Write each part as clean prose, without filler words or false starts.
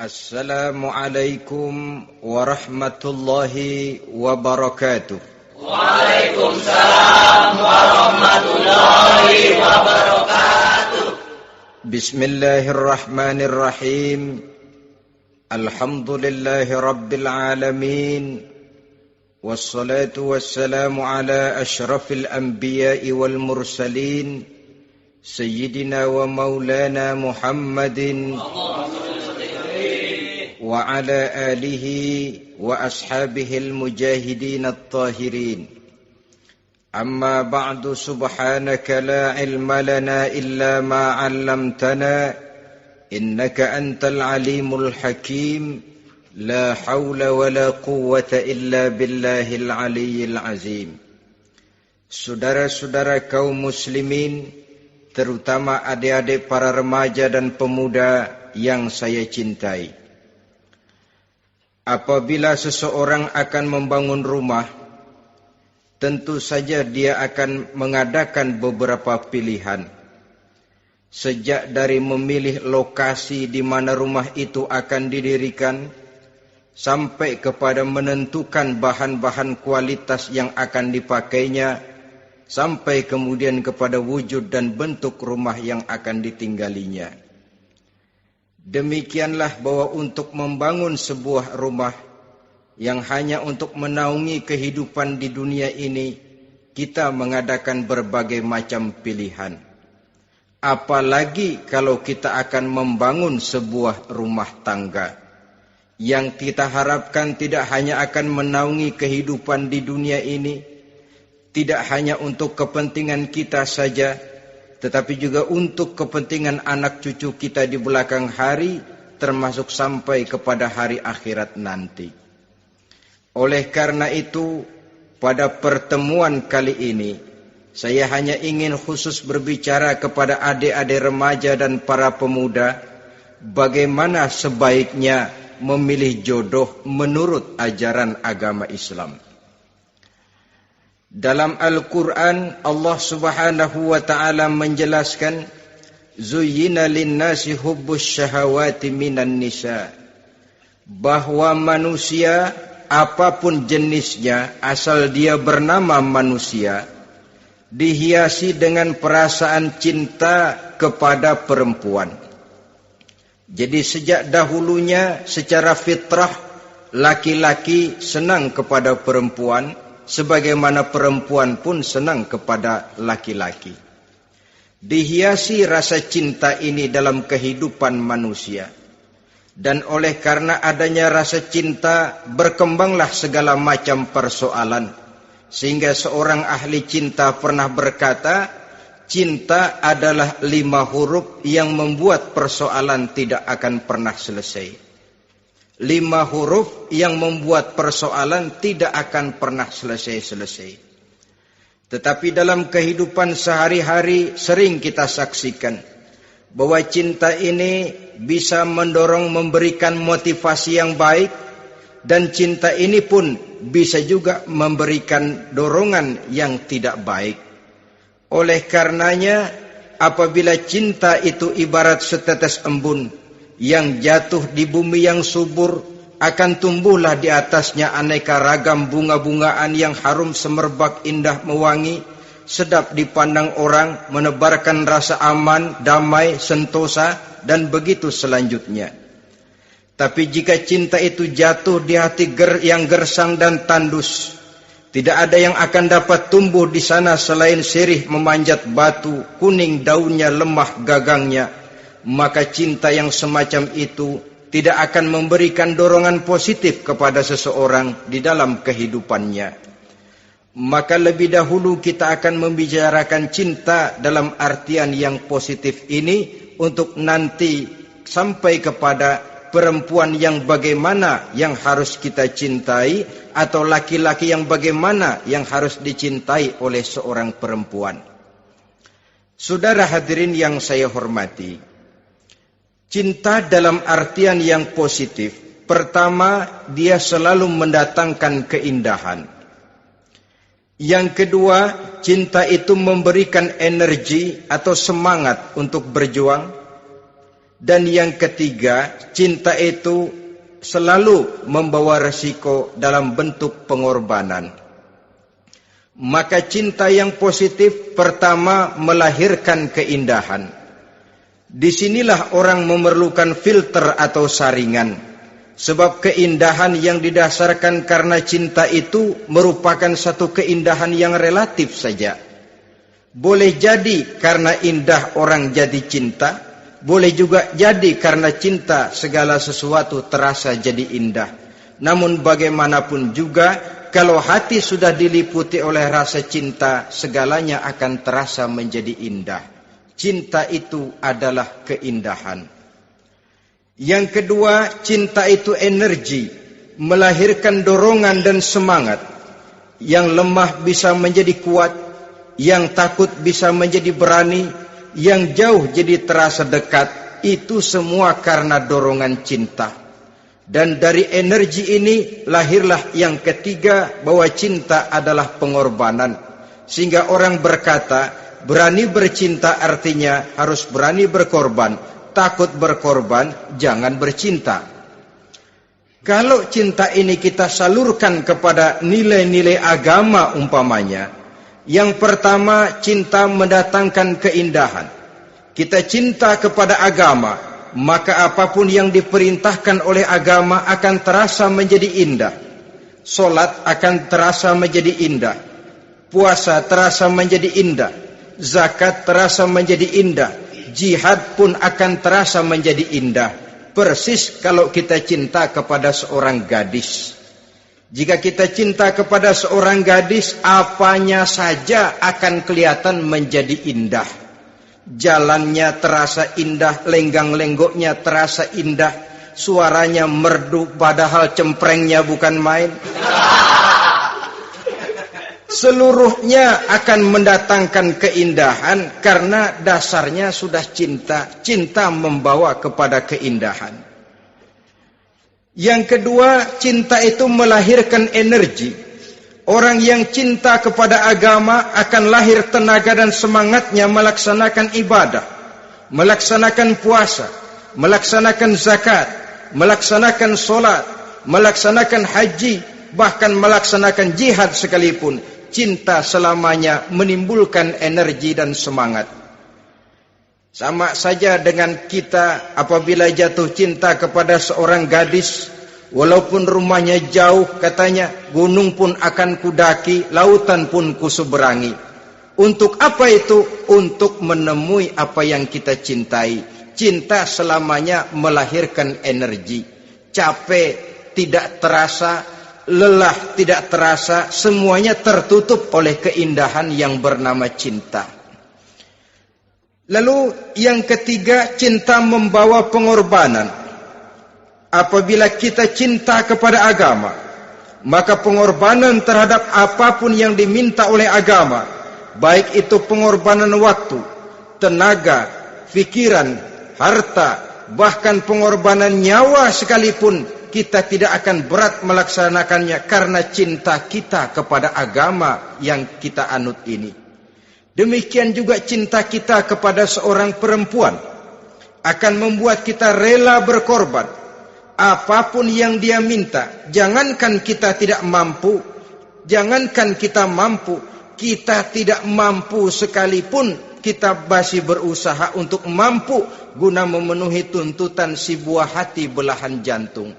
Assalamualaikum warahmatullahi wabarakatuh. Waalaikumsalam warahmatullahi wabarakatuh. Bismillahirrahmanirrahim. Alhamdulillahi rabbil alamin. Wassalatu wassalamu ala ashrafil anbiya'i wal mursalin. Sayyidina wa maulana Muhammadin wa ala alihi wa ashabihil mujahidin at-tahirin. Amma ba'du, subhanaka la ilma lana illa ma 'allamtana innaka antal alimul hakim. La hawla wa la quwwata illa billahil aliyyil azim. Saudara-saudara kaum muslimin, terutama adik-adik para remaja dan pemuda yang saya cintai. Apabila seseorang akan membangun rumah, tentu saja dia akan mengadakan beberapa pilihan. Sejak dari memilih lokasi di mana rumah itu akan didirikan, sampai kepada menentukan bahan-bahan kualitas yang akan dipakainya, sampai kemudian kepada wujud dan bentuk rumah yang akan ditinggalinya. Demikianlah bahwa untuk membangun sebuah rumah yang hanya untuk menaungi kehidupan di dunia ini, kita mengadakan berbagai macam pilihan. Apalagi kalau kita akan membangun sebuah rumah tangga yang kita harapkan tidak hanya akan menaungi kehidupan di dunia ini, tidak hanya untuk kepentingan kita saja, tetapi juga untuk kepentingan anak cucu kita di belakang hari, termasuk sampai kepada hari akhirat nanti. Oleh karena itu, pada pertemuan kali ini, saya hanya ingin khusus berbicara kepada adik-adik remaja dan para pemuda, bagaimana sebaiknya memilih jodoh menurut ajaran agama Islam. Dalam Al-Quran, Allah subhanahu wa ta'ala menjelaskan, Zuyyina linnasi hubbus syahawati minan nisa. Bahwa manusia, apapun jenisnya, asal dia bernama manusia, dihiasi dengan perasaan cinta kepada perempuan. Jadi sejak dahulunya, secara fitrah, laki-laki senang kepada perempuan, sebagaimana perempuan pun senang kepada laki-laki. Dihiasi rasa cinta ini dalam kehidupan manusia. Dan oleh karena adanya rasa cinta, berkembanglah segala macam persoalan. Sehingga seorang ahli cinta pernah berkata, cinta adalah 5 huruf yang membuat persoalan tidak akan pernah selesai. 5 huruf yang membuat persoalan tidak akan pernah selesai-selesai. Tetapi dalam kehidupan sehari-hari sering kita saksikan bahwa cinta ini bisa mendorong memberikan motivasi yang baik, dan cinta ini pun bisa juga memberikan dorongan yang tidak baik. Oleh karenanya, apabila cinta itu ibarat setetes embun yang jatuh di bumi yang subur, akan tumbuhlah di atasnya aneka ragam bunga-bungaan yang harum semerbak, indah mewangi, sedap dipandang orang, menebarkan rasa aman, damai, sentosa, dan begitu selanjutnya. Tapi jika cinta itu jatuh di hati yang gersang dan tandus, tidak ada yang akan dapat tumbuh di sana selain sirih memanjat batu, kuning daunnya, lemah gagangnya. Maka cinta yang semacam itu tidak akan memberikan dorongan positif kepada seseorang di dalam kehidupannya. Maka lebih dahulu kita akan membicarakan cinta dalam artian yang positif ini, untuk nanti sampai kepada perempuan yang bagaimana yang harus kita cintai, atau laki-laki yang bagaimana yang harus dicintai oleh seorang perempuan. Saudara hadirin yang saya hormati, cinta dalam artian yang positif, pertama, dia selalu mendatangkan keindahan. Yang kedua, cinta itu memberikan energi atau semangat untuk berjuang. Dan yang ketiga, cinta itu selalu membawa resiko dalam bentuk pengorbanan. Maka cinta yang positif pertama melahirkan keindahan. Disinilah orang memerlukan filter atau saringan. Sebab keindahan yang didasarkan karena cinta itu merupakan satu keindahan yang relatif saja. Boleh jadi karena indah orang jadi cinta, boleh juga jadi karena cinta segala sesuatu terasa jadi indah. Namun bagaimanapun juga, kalau hati sudah diliputi oleh rasa cinta, segalanya akan terasa menjadi indah. Cinta itu adalah keindahan. Yang kedua, cinta itu energi, melahirkan dorongan dan semangat. Yang lemah bisa menjadi kuat, yang takut bisa menjadi berani, yang jauh jadi terasa dekat. Itu semua karena dorongan cinta. Dan dari energi ini lahirlah yang ketiga, bahwa cinta adalah pengorbanan. Sehingga orang berkata, berani bercinta artinya harus berani berkorban. Takut berkorban, jangan bercinta. Kalau cinta ini kita salurkan kepada nilai-nilai agama umpamanya, yang pertama, cinta mendatangkan keindahan. Kita cinta kepada agama, maka apapun yang diperintahkan oleh agama akan terasa menjadi indah. Solat akan terasa menjadi indah. Puasa terasa menjadi indah. Zakat terasa menjadi indah. Jihad pun akan terasa menjadi indah. Persis kalau kita cinta kepada seorang gadis. Jika kita cinta kepada seorang gadis, apanya saja akan kelihatan menjadi indah. Jalannya terasa indah, lenggang-lenggoknya terasa indah, suaranya merdu padahal cemprengnya bukan main. Seluruhnya akan mendatangkan keindahan karena dasarnya sudah cinta. Cinta membawa kepada keindahan. Yang kedua, cinta itu melahirkan energi. Orang yang cinta kepada agama akan lahir tenaga dan semangatnya melaksanakan ibadah, melaksanakan puasa, melaksanakan zakat, melaksanakan solat, melaksanakan haji, bahkan melaksanakan jihad sekalipun. Cinta selamanya menimbulkan energi dan semangat. Sama saja dengan kita apabila jatuh cinta kepada seorang gadis, walaupun rumahnya jauh, katanya, gunung pun akan kudaki, lautan pun kuseberangi. Untuk apa itu? Untuk menemui apa yang kita cintai. Cinta selamanya melahirkan energi. Capek tidak terasa, lelah tidak terasa, semuanya tertutup oleh keindahan yang bernama cinta. Lalu yang ketiga, cinta membawa pengorbanan. Apabila kita cinta kepada agama, maka pengorbanan terhadap apapun yang diminta oleh agama, baik itu pengorbanan waktu, tenaga, pikiran, harta, bahkan pengorbanan nyawa sekalipun, kita tidak akan berat melaksanakannya karena cinta kita kepada agama yang kita anut ini. Demikian juga cinta kita kepada seorang perempuan akan membuat kita rela berkorban. Apapun yang dia minta, jangankan kita tidak mampu, jangankan kita mampu, kita tidak mampu sekalipun, kita masih berusaha untuk mampu guna memenuhi tuntutan si buah hati belahan jantung.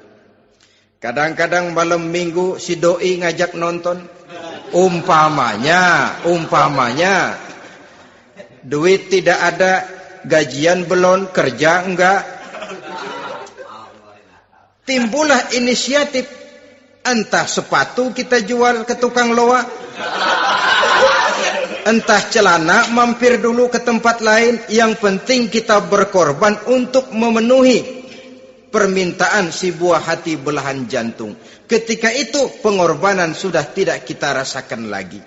Kadang-kadang malam minggu si doi ngajak nonton. Umpamanya, duit tidak ada, gajian belum, kerja enggak. Timbullah inisiatif, entah sepatu kita jual ke tukang loa, entah celana mampir dulu ke tempat lain. Yang penting kita berkorban untuk memenuhi permintaan si buah hati belahan jantung. Ketika itu pengorbanan sudah tidak kita rasakan lagi.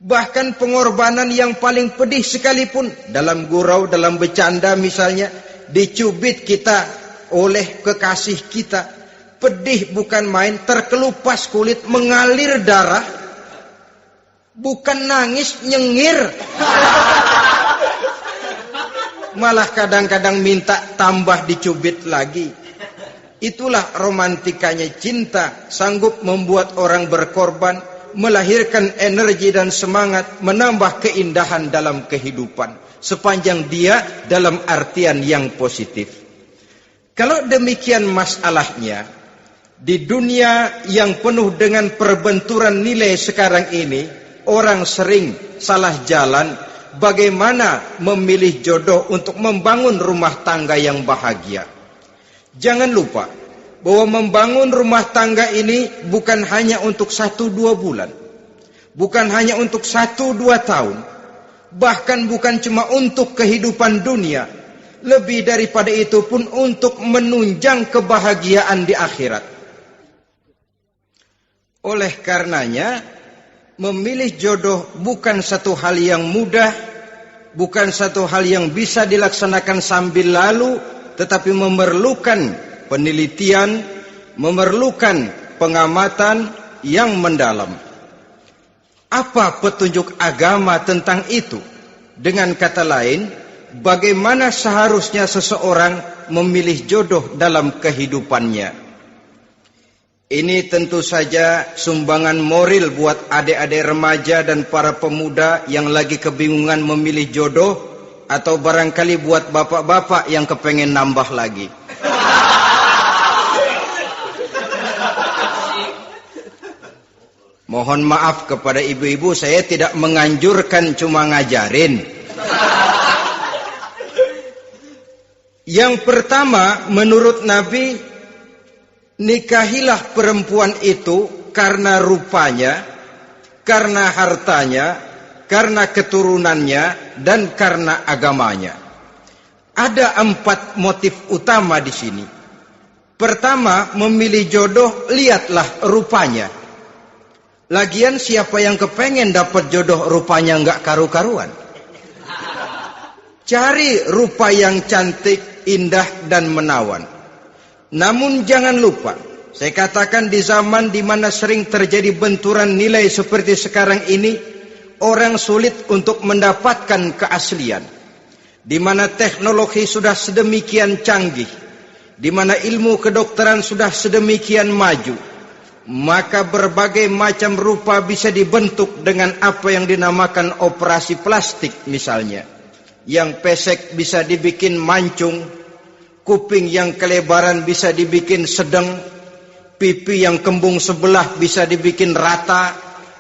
Bahkan pengorbanan yang paling pedih sekalipun, dalam gurau, dalam bercanda misalnya, dicubit kita oleh kekasih kita, pedih bukan main, terkelupas kulit, mengalir darah, bukan nangis, nyengir. malah kadang-kadang minta tambah dicubit lagi. Itulah romantikanya cinta, sanggup membuat orang berkorban, melahirkan energi dan semangat, menambah keindahan dalam kehidupan, sepanjang dia dalam artian yang positif. Kalau demikian masalahnya, di dunia yang penuh dengan perbenturan nilai sekarang ini, orang sering salah jalan bagaimana memilih jodoh untuk membangun rumah tangga yang bahagia. Jangan lupa bahwa membangun rumah tangga ini bukan hanya untuk 1-2 bulan, bukan hanya untuk 1-2 tahun, bahkan bukan cuma untuk kehidupan dunia, lebih daripada itu pun untuk menunjang kebahagiaan di akhirat. Oleh karenanya, memilih jodoh bukan satu hal yang mudah, bukan satu hal yang bisa dilaksanakan sambil lalu, tetapi memerlukan penelitian, memerlukan pengamatan yang mendalam. Apa petunjuk agama tentang itu? Dengan kata lain, bagaimana seharusnya seseorang memilih jodoh dalam kehidupannya? Ini tentu saja sumbangan moral buat adik-adik remaja dan para pemuda yang lagi kebingungan memilih jodoh, atau barangkali buat bapak-bapak yang kepengen nambah lagi. Mohon maaf kepada ibu-ibu, saya tidak menganjurkan, cuma ngajarin. Yang pertama, menurut Nabi, nikahilah perempuan itu karena rupanya, karena hartanya, karena keturunannya, dan karena agamanya. Ada 4 motif utama di sini. Pertama, memilih jodoh, lihatlah rupanya. Lagian siapa yang kepengen dapat jodoh rupanya nggak karu-karuan? Cari rupa yang cantik, indah, dan menawan. Namun jangan lupa, saya katakan di zaman di mana sering terjadi benturan nilai seperti sekarang ini, orang sulit untuk mendapatkan keaslian. Di mana teknologi sudah sedemikian canggih, di mana ilmu kedokteran sudah sedemikian maju, maka berbagai macam rupa bisa dibentuk dengan apa yang dinamakan operasi plastik misalnya. Yang pesek bisa dibikin mancung, kuping yang kelebaran bisa dibikin sedang, pipi yang kembung sebelah bisa dibikin rata,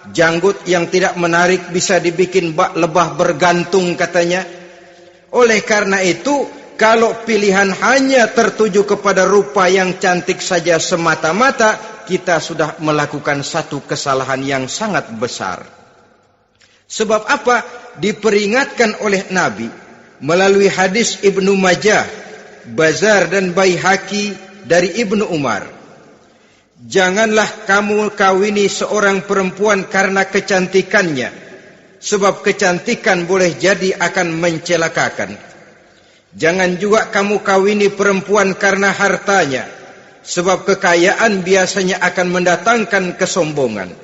janggut yang tidak menarik bisa dibikin bak lebah bergantung katanya. Oleh karena itu, kalau pilihan hanya tertuju kepada rupa yang cantik saja semata-mata, kita sudah melakukan satu kesalahan yang sangat besar. Sebab apa? Diperingatkan oleh Nabi melalui hadis Ibnu Majah, Bazar dan Baihaqi dari Ibnu Umar. Janganlah kamu kawini seorang perempuan karena kecantikannya, sebab kecantikan boleh jadi akan mencelakakan. Jangan juga kamu kawini perempuan karena hartanya, sebab kekayaan biasanya akan mendatangkan kesombongan.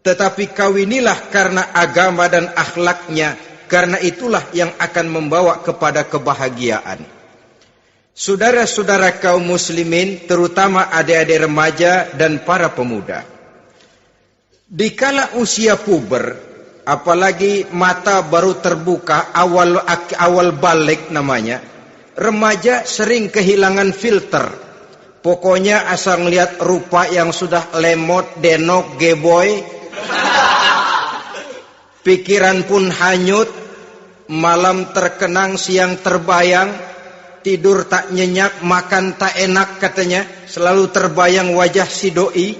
Tetapi kawinilah karena agama dan akhlaknya, karena itulah yang akan membawa kepada kebahagiaan. Saudara-saudara kaum muslimin, terutama adik-adik remaja dan para pemuda, dikala usia puber, apalagi mata baru terbuka, awal balik namanya, remaja sering kehilangan filter. Pokoknya asal ngelihat rupa yang sudah lemot, denok, geboy, pikiran pun hanyut, malam terkenang, siang terbayang, tidur tak nyenyak, makan tak enak katanya, selalu terbayang wajah si doi.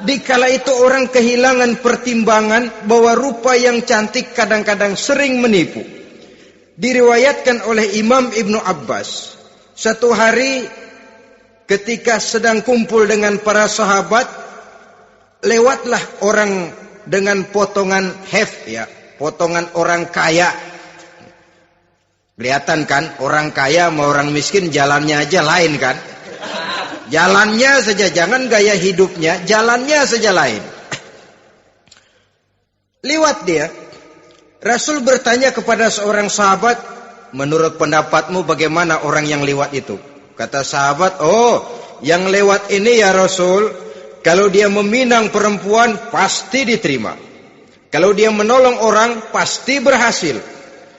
Dikala itu orang kehilangan pertimbangan bahwa rupa yang cantik kadang-kadang sering menipu. Diriwayatkan oleh Imam Ibnu Abbas, satu hari ketika sedang kumpul dengan para sahabat, lewatlah orang dengan potongan potongan orang kaya. Kelihatan kan, orang kaya sama orang miskin jalannya aja lain kan. Jalannya saja, jangan gaya hidupnya, jalannya saja lain. Lewat dia, Rasul bertanya kepada seorang sahabat, menurut pendapatmu bagaimana orang yang lewat itu? Kata sahabat, oh, yang lewat ini ya Rasul, kalau dia meminang perempuan pasti diterima. Kalau dia menolong orang pasti berhasil.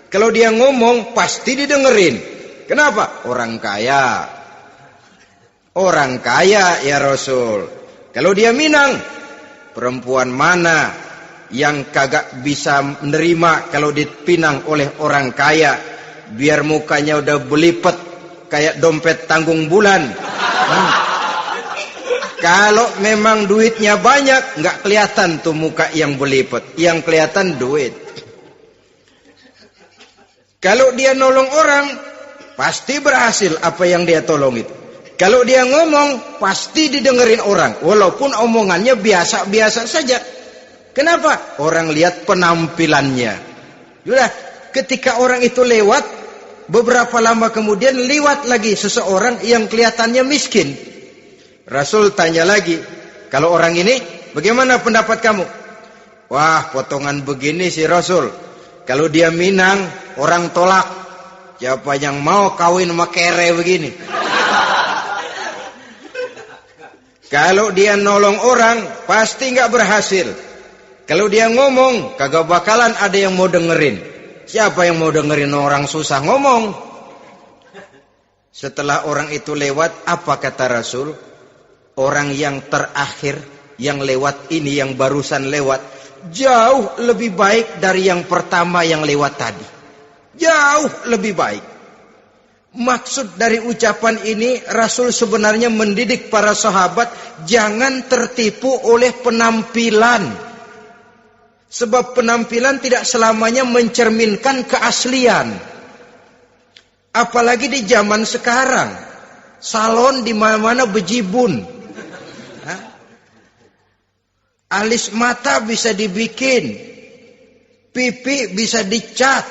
Kalau dia ngomong pasti didengerin. Kenapa? Orang kaya. Orang kaya ya Rasul. Kalau dia minang, perempuan mana yang kagak bisa menerima kalau dipinang oleh orang kaya? Biar mukanya udah belipet kayak dompet tanggung bulan. Kalau memang duitnya banyak, nggak kelihatan tuh muka yang belipet, yang kelihatan duit. Kalau dia nolong orang, pasti berhasil apa yang dia tolong itu. Kalau dia ngomong, pasti didengerin orang, walaupun omongannya biasa-biasa saja. Kenapa? Orang lihat penampilannya. Sudah, ketika orang itu lewat, beberapa lama kemudian lewat lagi seseorang yang kelihatannya miskin. Rasul tanya lagi, kalau orang ini bagaimana pendapat kamu? Wah, potongan begini sih Rasul. Kalau dia minang, orang tolak. Siapa yang mau kawin sama kere begini? Kalau dia nolong orang, pasti nggak berhasil. Kalau dia ngomong, kagak bakalan ada yang mau dengerin. Siapa yang mau dengerin orang susah ngomong? Setelah orang itu lewat, apa kata Rasul? Orang yang terakhir, yang lewat ini, yang barusan lewat, jauh lebih baik dari yang pertama yang lewat tadi. Jauh lebih baik. Maksud dari ucapan ini, Rasul sebenarnya mendidik para sahabat jangan tertipu oleh penampilan. Sebab penampilan tidak selamanya mencerminkan keaslian. Apalagi di zaman sekarang, salon di mana-mana bejibun. Alis mata bisa dibikin, pipi bisa dicat,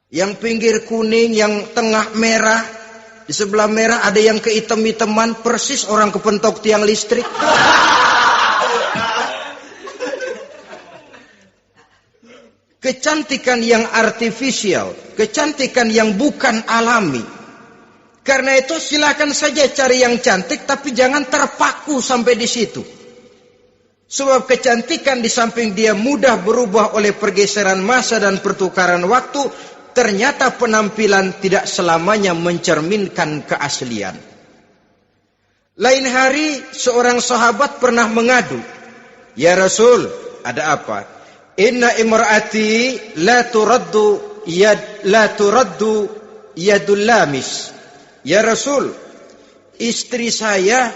yang pinggir kuning, yang tengah merah, di sebelah merah ada yang kehitam-hitaman, persis orang kepentok tiang listrik. Kecantikan yang artifisial, kecantikan yang bukan alami. Karena itu silakan saja cari yang cantik, tapi jangan terpaku sampai di situ. Sebab kecantikan di samping dia mudah berubah oleh pergeseran masa dan pertukaran waktu, ternyata penampilan tidak selamanya mencerminkan keaslian. Lain hari seorang sahabat pernah mengadu, "Ya Rasul, ada apa? Inna imraati la turaddu yadul lamis." Ya Rasul, istri saya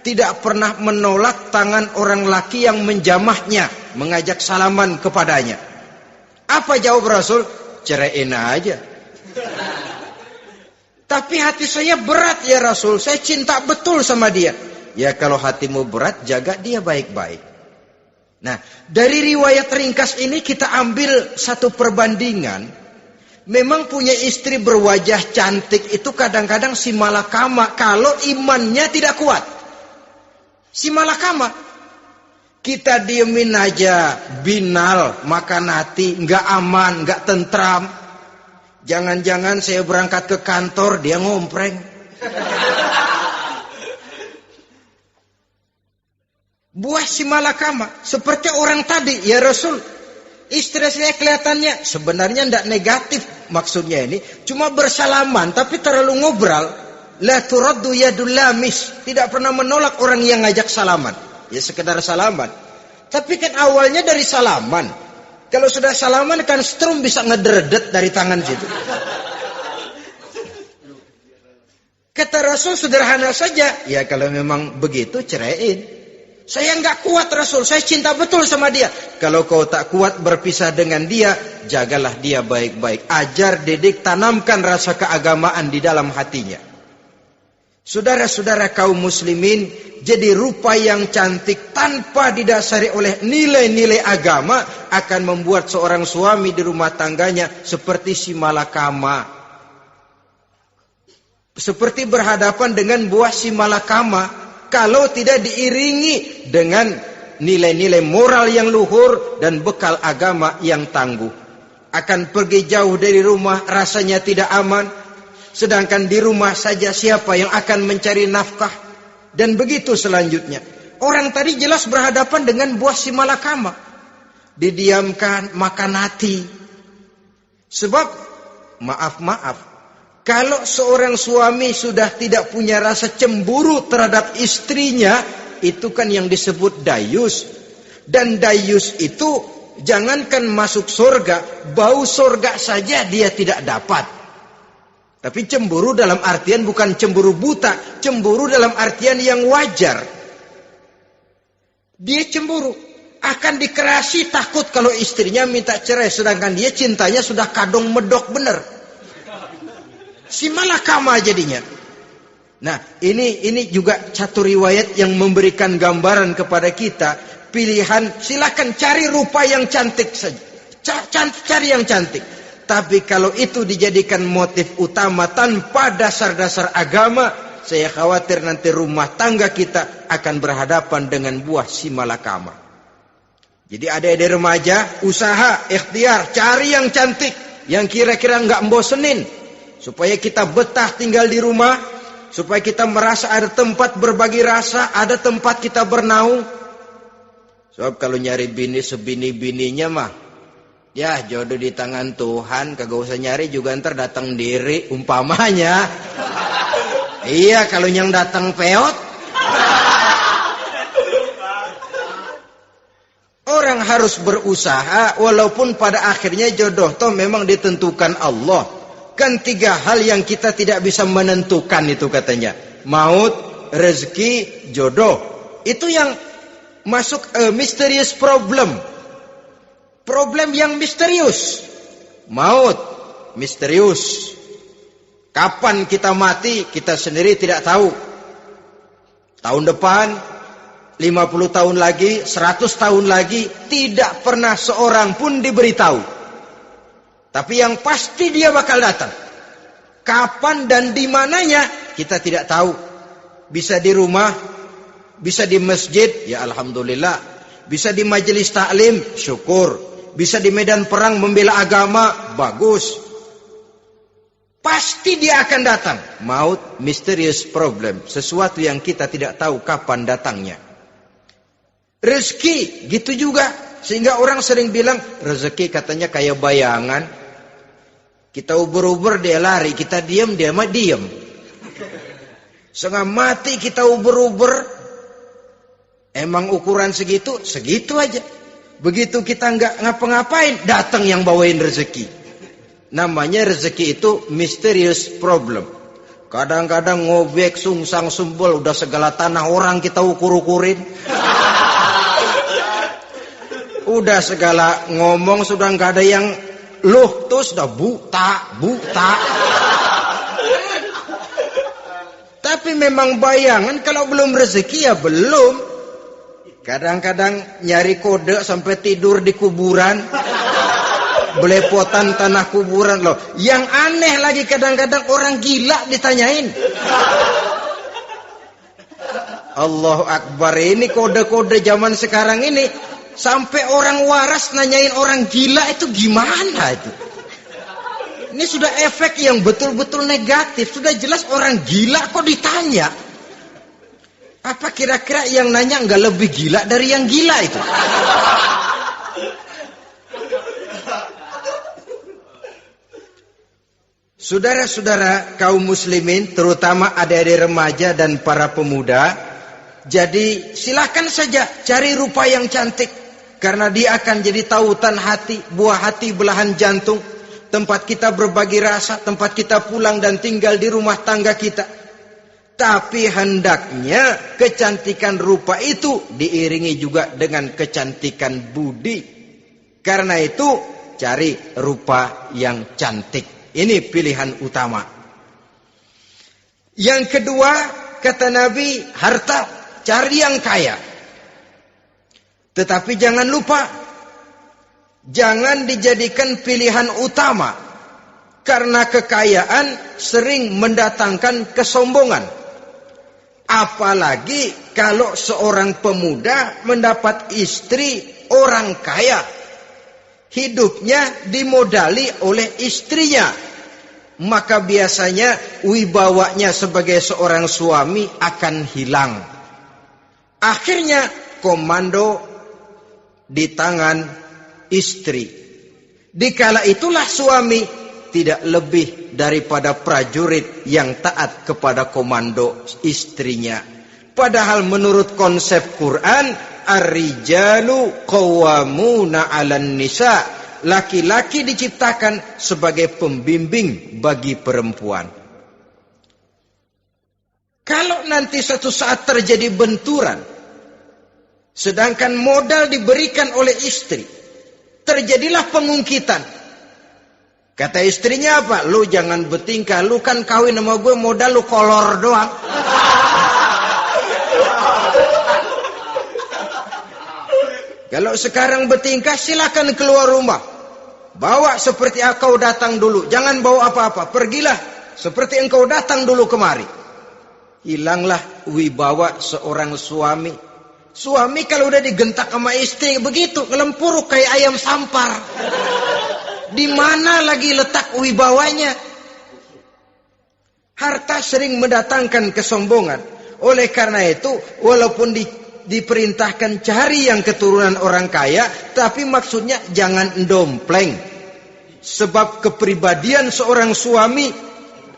tidak pernah menolak tangan orang laki yang menjamahnya, mengajak salaman kepadanya. Apa jawab Rasul? Ceraiin aja. Tapi hati saya berat ya Rasul, saya cinta betul sama dia. Ya kalau hatimu berat, jaga dia baik-baik. Nah, dari riwayat ringkas ini kita ambil satu perbandingan. Memang punya istri berwajah cantik itu kadang-kadang si malakama kalau imannya tidak kuat. Si malakama, kita diemin aja, binal, makan hati, nggak aman, nggak tentram. Jangan-jangan saya berangkat ke kantor, dia ngompreng. Buah si malakama, seperti orang tadi, ya Rasul. Istri saya kelihatannya sebenarnya tidak negatif maksudnya ini, cuma bersalaman, tapi terlalu ngobrol. La turaddu yadul lamis, tidak pernah menolak orang yang ngajak salaman. Ya sekedar salaman. Tapi kan awalnya dari salaman. Kalau sudah salaman kan strum bisa ngederdet dari tangan situ. Kata Rasul sederhana saja, ya kalau memang begitu ceraiin. Saya nggak kuat Rasul, saya cinta betul sama dia. Kalau kau tak kuat berpisah dengan dia, jagalah dia baik-baik. Ajar, didik, tanamkan rasa keagamaan di dalam hatinya. Saudara-saudara kaum muslimin, jadi rupa yang cantik tanpa didasari oleh nilai-nilai agama akan membuat seorang suami di rumah tangganya seperti si malakama. Seperti berhadapan dengan buah si malakama kalau tidak diiringi dengan nilai-nilai moral yang luhur dan bekal agama yang tangguh. akan pergi jauh dari rumah rasanya tidak aman. Sedangkan di rumah saja siapa yang akan mencari nafkah? Dan begitu selanjutnya. Orang tadi jelas berhadapan dengan buah si malakama. Didiamkan, makan hati. Sebab, maaf, kalau seorang suami sudah tidak punya rasa cemburu terhadap istrinya, itu kan yang disebut dayus. Dan dayus itu, jangankan masuk surga, bau surga saja dia tidak dapat. Tapi cemburu dalam artian bukan cemburu buta, cemburu dalam artian yang wajar. Dia cemburu, akan dikerasi takut kalau istrinya minta cerai, sedangkan dia cintanya sudah kadung medok bener. Si malakama jadinya. Nah, ini juga satu riwayat yang memberikan gambaran kepada kita. Pilihan, silakan cari rupa yang cantik saja. Cari yang cantik. Tapi kalau itu dijadikan motif utama tanpa dasar-dasar agama, saya khawatir nanti rumah tangga kita akan berhadapan dengan buah si malakama. Jadi adik-adik remaja, usaha, ikhtiar, cari yang cantik, yang kira-kira nggak membosenin, supaya kita betah tinggal di rumah, supaya kita merasa ada tempat berbagi rasa, ada tempat kita bernaung. Sebab kalau nyari bini sebini-bininya mah, ya jodoh di tangan Tuhan, kagak usah nyari juga ntar datang diri umpamanya. Iya, kalau yang datang peot. Orang harus berusaha walaupun pada akhirnya jodoh toh memang ditentukan Allah. Kan 3 hal yang kita tidak bisa menentukan itu katanya. Maut, rezeki, jodoh. Itu yang masuk mysterious problem. Problem yang misterius. Maut, misterius. Kapan kita mati, kita sendiri tidak tahu. Tahun depan, 50 tahun lagi, 100 tahun lagi, tidak pernah seorang pun diberitahu. Tapi yang pasti dia bakal datang. Kapan dan di mananya, kita tidak tahu. Bisa di rumah, bisa di masjid, ya alhamdulillah. Bisa di majelis taklim, syukur. Bisa di medan perang membela agama, bagus. Pasti dia akan datang. Maut, mysterious problem. Sesuatu yang kita tidak tahu kapan datangnya. Rezeki, gitu juga. Sehingga orang sering bilang, rezeki katanya kayak bayangan. Kita uber-uber, dia lari. Kita diam, dia mah diam. Setengah mati kita uber-uber. Emang ukuran segitu? Segitu aja. Begitu kita nggak ngapa-ngapain, datang yang bawain rezeki. Namanya rezeki itu mysterious problem. Kadang-kadang ngobek, sungsang, sumbul, udah segala tanah orang kita ukur-ukurin. Udah segala ngomong sudah nggak ada yang loh, tuh sudah buta. Tapi memang bayangan, kalau belum rezeki ya belum. Kadang-kadang nyari kode sampai tidur di kuburan. Belepotan tanah kuburan loh. Yang aneh lagi kadang-kadang orang gila ditanyain. Allahu Akbar, ini kode-kode zaman sekarang ini. Sampai orang waras nanyain orang gila itu gimana itu? Ini sudah efek yang betul-betul negatif. Sudah jelas orang gila kok ditanya. Apa kira-kira yang nanya nggak lebih gila dari yang gila itu? Saudara-saudara kaum muslimin, terutama adik-adik remaja dan para pemuda, jadi silakan saja cari rupa yang cantik, karena dia akan jadi tautan hati, buah hati belahan jantung, tempat kita berbagi rasa, tempat kita pulang dan tinggal di rumah tangga kita. Tapi hendaknya kecantikan rupa itu diiringi juga dengan kecantikan budi. Karena itu cari rupa yang cantik. Ini pilihan utama. Yang kedua, kata Nabi, harta, cari yang kaya. Tetapi jangan lupa, jangan dijadikan pilihan utama. Karena kekayaan sering mendatangkan kesombongan. Apalagi kalau seorang pemuda mendapat istri orang kaya. hidupnya dimodali oleh istrinya, maka biasanya wibawanya sebagai seorang suami akan hilang. Akhirnya komando di tangan istri. Dikala itulah suami tidak lebih daripada prajurit yang taat kepada komando istrinya. Padahal menurut konsep Quran, ar-rijalu qawwamuna 'alan nisa, laki-laki diciptakan sebagai pembimbing bagi perempuan. Kalau nanti suatu saat terjadi benturan, sedangkan modal diberikan oleh istri, terjadilah pengungkitan. Kata istrinya apa? Lu jangan bertingkah, lu kan kawin sama gue modal lu kolor doang. Kalau sekarang bertingkah silakan keluar rumah. Bawa seperti engkau datang dulu. Jangan bawa apa-apa. Pergilah seperti engkau datang dulu kemari. Hilanglah wibawa seorang suami. Suami kalau udah digentak sama istri begitu, ngelempuruk kayak ayam sampar. Di mana lagi letak wibawanya? Harta sering mendatangkan kesombongan. Oleh karena itu, walaupun diperintahkan cari yang keturunan orang kaya, tapi maksudnya jangan dompleng. Sebab kepribadian seorang suami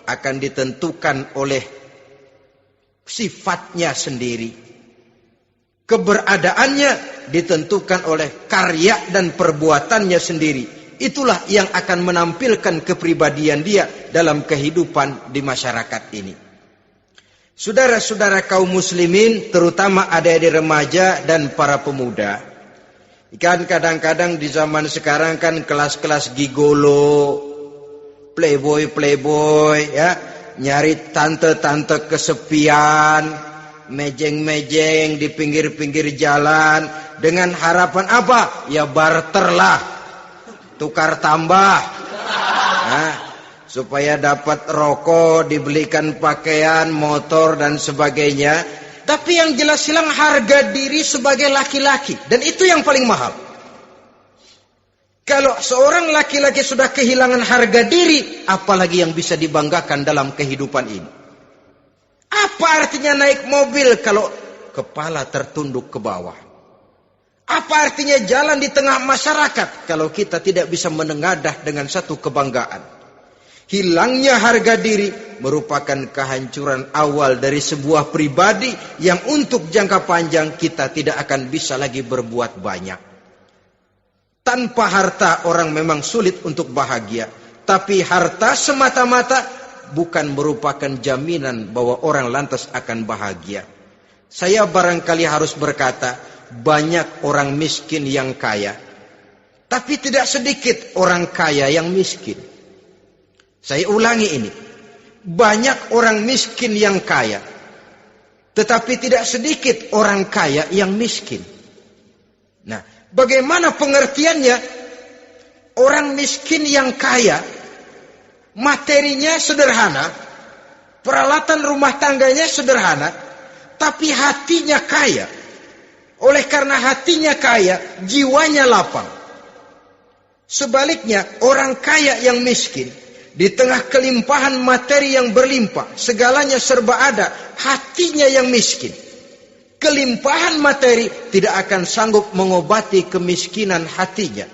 akan ditentukan oleh sifatnya sendiri. Keberadaannya ditentukan oleh karya dan perbuatannya sendiri. Itulah yang akan menampilkan kepribadian dia dalam kehidupan di masyarakat ini. Saudara-saudara kaum muslimin, terutama adik-adik remaja dan para pemuda, kan kadang-kadang di zaman sekarang kan kelas-kelas gigolo, playboy ya, nyari tante-tante kesepian, mejeng-mejeng di pinggir-pinggir jalan dengan harapan apa? Ya barterlah, tukar tambah. Nah, supaya dapat rokok, dibelikan pakaian, motor dan sebagainya. Tapi yang jelas hilang harga diri sebagai laki-laki, dan itu yang paling mahal. Kalau seorang laki-laki sudah kehilangan harga diri, apalagi yang bisa dibanggakan dalam kehidupan ini? Apa artinya naik mobil kalau kepala tertunduk ke bawah? Apa artinya jalan di tengah masyarakat kalau kita tidak bisa menengadah dengan satu kebanggaan? Hilangnya harga diri merupakan kehancuran awal dari sebuah pribadi yang untuk jangka panjang kita tidak akan bisa lagi berbuat banyak. Tanpa harta orang memang sulit untuk bahagia. Tapi harta semata-mata bukan merupakan jaminan bahwa orang lantas akan bahagia. Saya barangkali harus berkata, banyak orang miskin yang kaya. Tapi tidak sedikit orang kaya yang miskin. Saya ulangi ini. Banyak orang miskin yang kaya. Tetapi tidak sedikit orang kaya yang miskin. Nah, bagaimana pengertiannya? Orang miskin yang kaya, materinya sederhana, peralatan rumah tangganya sederhana, tapi hatinya kaya. Oleh karena hatinya kaya, jiwanya lapang. Sebaliknya, orang kaya yang miskin, di tengah kelimpahan materi yang berlimpah, segalanya serba ada, hatinya yang miskin. Kelimpahan materi tidak akan sanggup mengobati kemiskinan hatinya.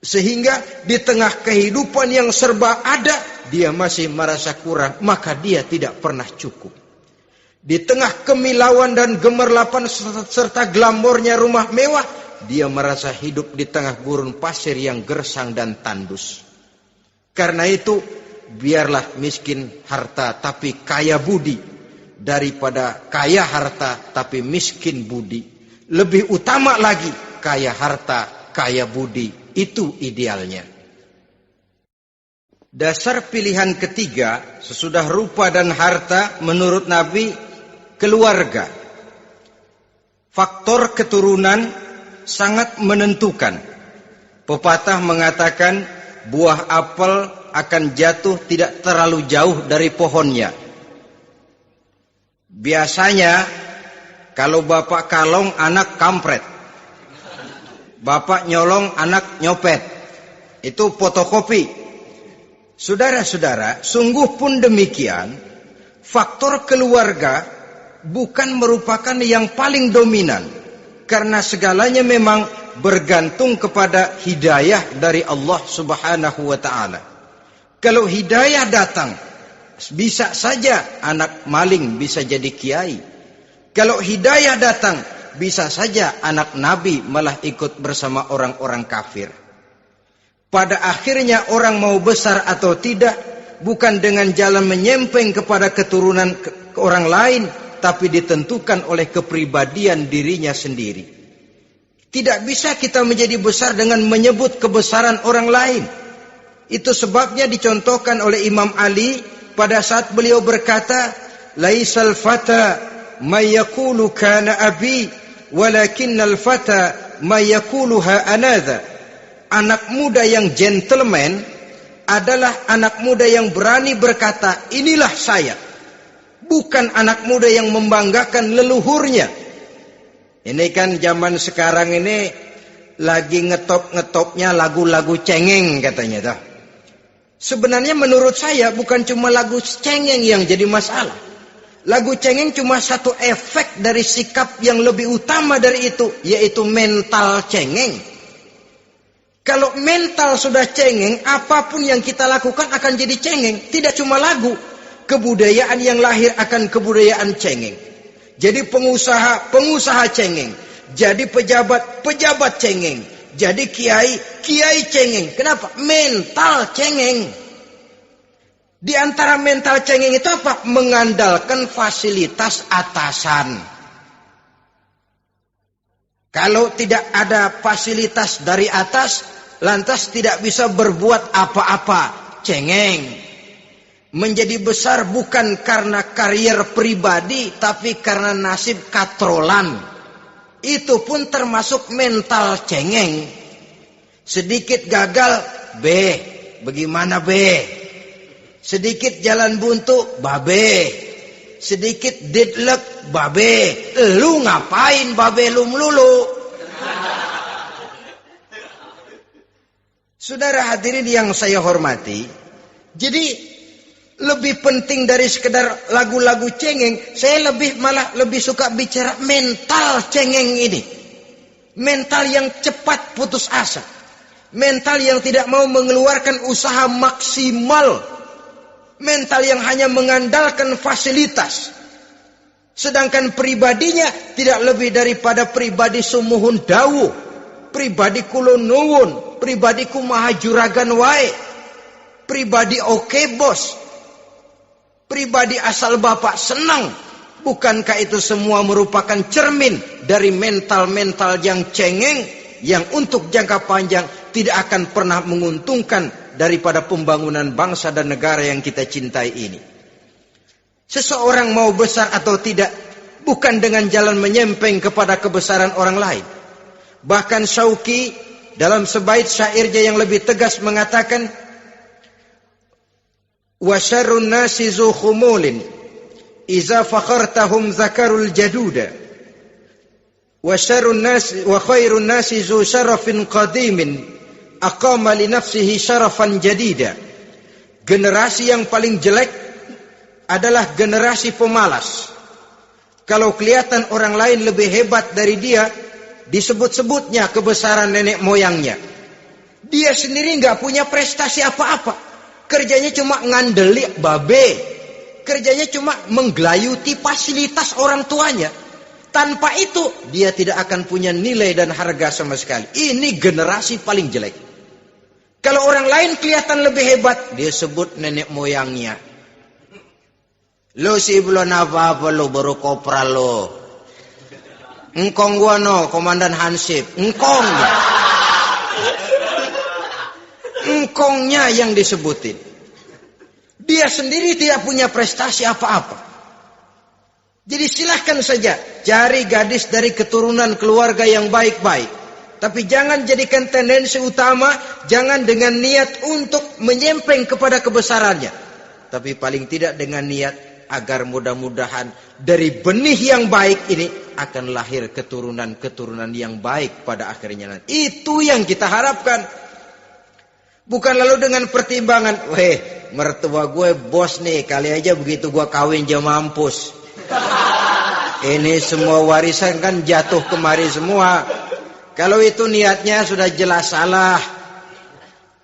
Sehingga di tengah kehidupan yang serba ada, dia masih merasa kurang, maka dia tidak pernah cukup. Di tengah kemilauan dan gemerlapan serta glamornya rumah mewah, dia merasa hidup di tengah gurun pasir yang gersang dan tandus. Karena itu, biarlah miskin harta tapi kaya budi, daripada kaya harta tapi miskin budi. Lebih utama lagi, kaya harta, kaya budi. Itu idealnya. Dasar pilihan ketiga, sesudah rupa dan harta, menurut Nabi, keluarga. Faktor keturunan sangat menentukan. Pepatah mengatakan, buah apel akan jatuh tidak terlalu jauh dari pohonnya. Biasanya kalau bapak kalong, anak kampret. Bapak nyolong, anak nyopet. Itu fotokopi. Saudara-saudara, sungguh pun demikian, faktor keluarga bukan merupakan yang paling dominan. Karena segalanya memang bergantung kepada hidayah dari Allah Subhanahu wa ta'ala. Kalau hidayah datang, bisa saja anak maling bisa jadi kiai. Kalau hidayah datang, bisa saja anak nabi malah ikut bersama orang-orang kafir. Pada akhirnya orang mau besar atau tidak, bukan dengan jalan menyempeng kepada keturunan orang lain, tapi ditentukan oleh kepribadian dirinya sendiri. Tidak bisa kita menjadi besar dengan menyebut kebesaran orang lain. Itu sebabnya dicontohkan oleh Imam Ali pada saat beliau berkata, "Laisal fata may yaqulu kana abi, walakinnal fata may yaquluha anadha." Anak muda yang gentleman adalah anak muda yang berani berkata, "Inilah saya." Bukan anak muda yang membanggakan leluhurnya. Ini kan zaman sekarang ini lagi ngetop-ngetopnya lagu-lagu cengeng katanya dah. Sebenarnya menurut saya bukan cuma lagu cengeng yang jadi masalah. Lagu cengeng cuma satu efek dari sikap yang lebih utama dari itu, yaitu mental cengeng. Kalau mental sudah cengeng, apapun yang kita lakukan akan jadi cengeng. Tidak cuma lagu, kebudayaan yang lahir akan kebudayaan cengeng. Jadi pengusaha cengeng. Jadi pejabat cengeng. Jadi kiai cengeng. Kenapa? Mental cengeng. Di antara mental cengeng itu apa? Mengandalkan fasilitas atasan. Kalau tidak ada fasilitas dari atas, lantas tidak bisa berbuat apa-apa. Cengeng. Menjadi besar bukan karena karier pribadi, tapi karena nasib katrolan. Itu pun termasuk mental cengeng. Sedikit gagal, bagaimana sedikit jalan buntu, sedikit deadlock, lu ngapain lu melulu? Saudara hadirin yang saya hormati, jadi lebih penting dari sekedar lagu-lagu cengeng, saya malah lebih suka bicara mental cengeng ini. Mental yang cepat putus asa. Mental yang tidak mau mengeluarkan usaha maksimal. Mental yang hanya mengandalkan fasilitas. Sedangkan pribadinya tidak lebih daripada pribadi sumuhun dawuh. Pribadi kulo nuwun. Pribadi kumaha juragan wae. Pribadi oke bos. Pribadi asal bapak senang. Bukankah itu semua merupakan cermin dari mental-mental yang cengeng, yang untuk jangka panjang tidak akan pernah menguntungkan daripada pembangunan bangsa dan negara yang kita cintai ini. Seseorang mau besar atau tidak, bukan dengan jalan menyempeng kepada kebesaran orang lain. Bahkan Syauqi dalam sebait syairnya yang lebih tegas mengatakan, wa syarrun nasi zu khumulin iza fakhartahum zakarul jaduda wa syarrun nasi wa khairun nasi zu syarafin qadimin aqama li nafsihi syarafan jadida. Generasi yang paling jelek adalah generasi pemalas. Kalau kelihatan orang lain lebih hebat dari dia, disebut-sebutnya kebesaran nenek moyangnya. Dia sendiri nggak punya prestasi apa-apa. Kerjanya cuma ngandeli babe. Kerjanya cuma menggelayuti fasilitas orang tuanya. Tanpa itu dia tidak akan punya nilai dan harga sama sekali. Ini generasi paling jelek. Kalau orang lain kelihatan lebih hebat, dia sebut nenek moyangnya. Lo si belum apa-apa lo, baru kopral lo. Engkong gua no, komandan Hansip. Engkongnya. Engkongnya yang disebutin. Dia sendiri tidak punya prestasi apa-apa. Jadi silahkan saja cari gadis dari keturunan keluarga yang baik-baik. Tapi jangan jadikan tendensi utama, jangan dengan niat untuk menyempeng kepada kebesarannya. Tapi paling tidak dengan niat agar mudah-mudahan dari benih yang baik ini akan lahir keturunan-keturunan yang baik pada akhirnya nanti. Itu yang kita harapkan. Bukan lalu dengan pertimbangan, mertua gue bos nih, kali aja begitu gue kawin dia mampus. Ini semua warisan kan jatuh kemari semua. Kalau itu niatnya sudah jelas salah.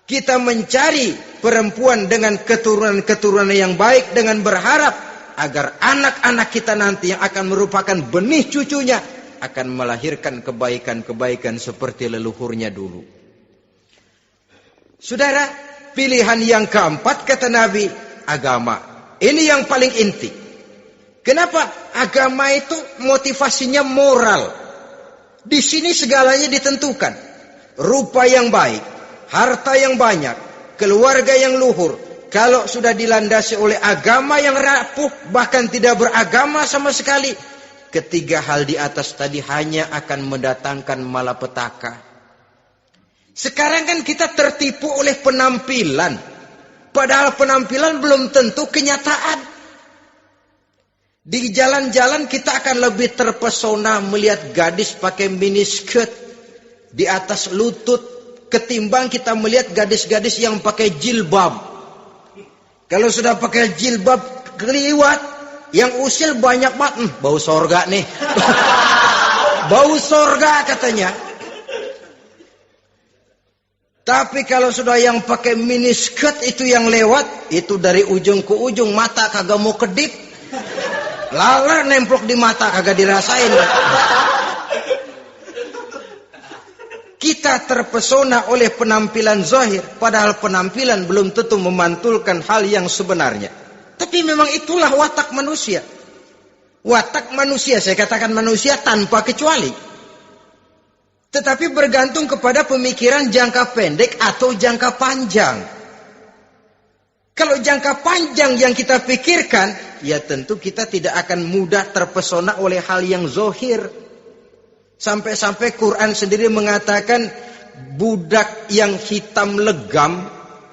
Kita mencari perempuan dengan keturunan-keturunan yang baik dengan berharap agar anak-anak kita nanti yang akan merupakan benih cucunya akan melahirkan kebaikan-kebaikan seperti leluhurnya dulu. Saudara, pilihan yang keempat kata Nabi, agama. Ini yang paling inti. Kenapa? Agama itu motivasinya moral. Di sini segalanya ditentukan. Rupa yang baik, harta yang banyak, keluarga yang luhur. Kalau sudah dilandasi oleh agama yang rapuh, bahkan tidak beragama sama sekali, ketiga hal di atas tadi hanya akan mendatangkan malapetaka. Sekarang kan kita tertipu oleh penampilan. Padahal penampilan belum tentu kenyataan. Di jalan-jalan kita akan lebih terpesona melihat gadis pakai miniskirt di atas lutut ketimbang kita melihat gadis-gadis yang pakai jilbab. Kalau sudah pakai jilbab keliwat, yang usil banyak banget, bau sorga nih. Bau sorga katanya. Tapi kalau sudah yang pakai miniskirt itu yang lewat, itu dari ujung ke ujung mata kagak mau kedip. Laler nemplok di mata kagak dirasain. Kita terpesona oleh penampilan zahir, padahal penampilan belum tentu memantulkan hal yang sebenarnya. Tapi memang itulah watak manusia. Watak manusia, saya katakan manusia tanpa kecuali. Tetapi bergantung kepada pemikiran jangka pendek atau jangka panjang. Kalau jangka panjang yang kita pikirkan, ya tentu kita tidak akan mudah terpesona oleh hal yang zahir. Sampai-sampai Quran sendiri mengatakan budak yang hitam legam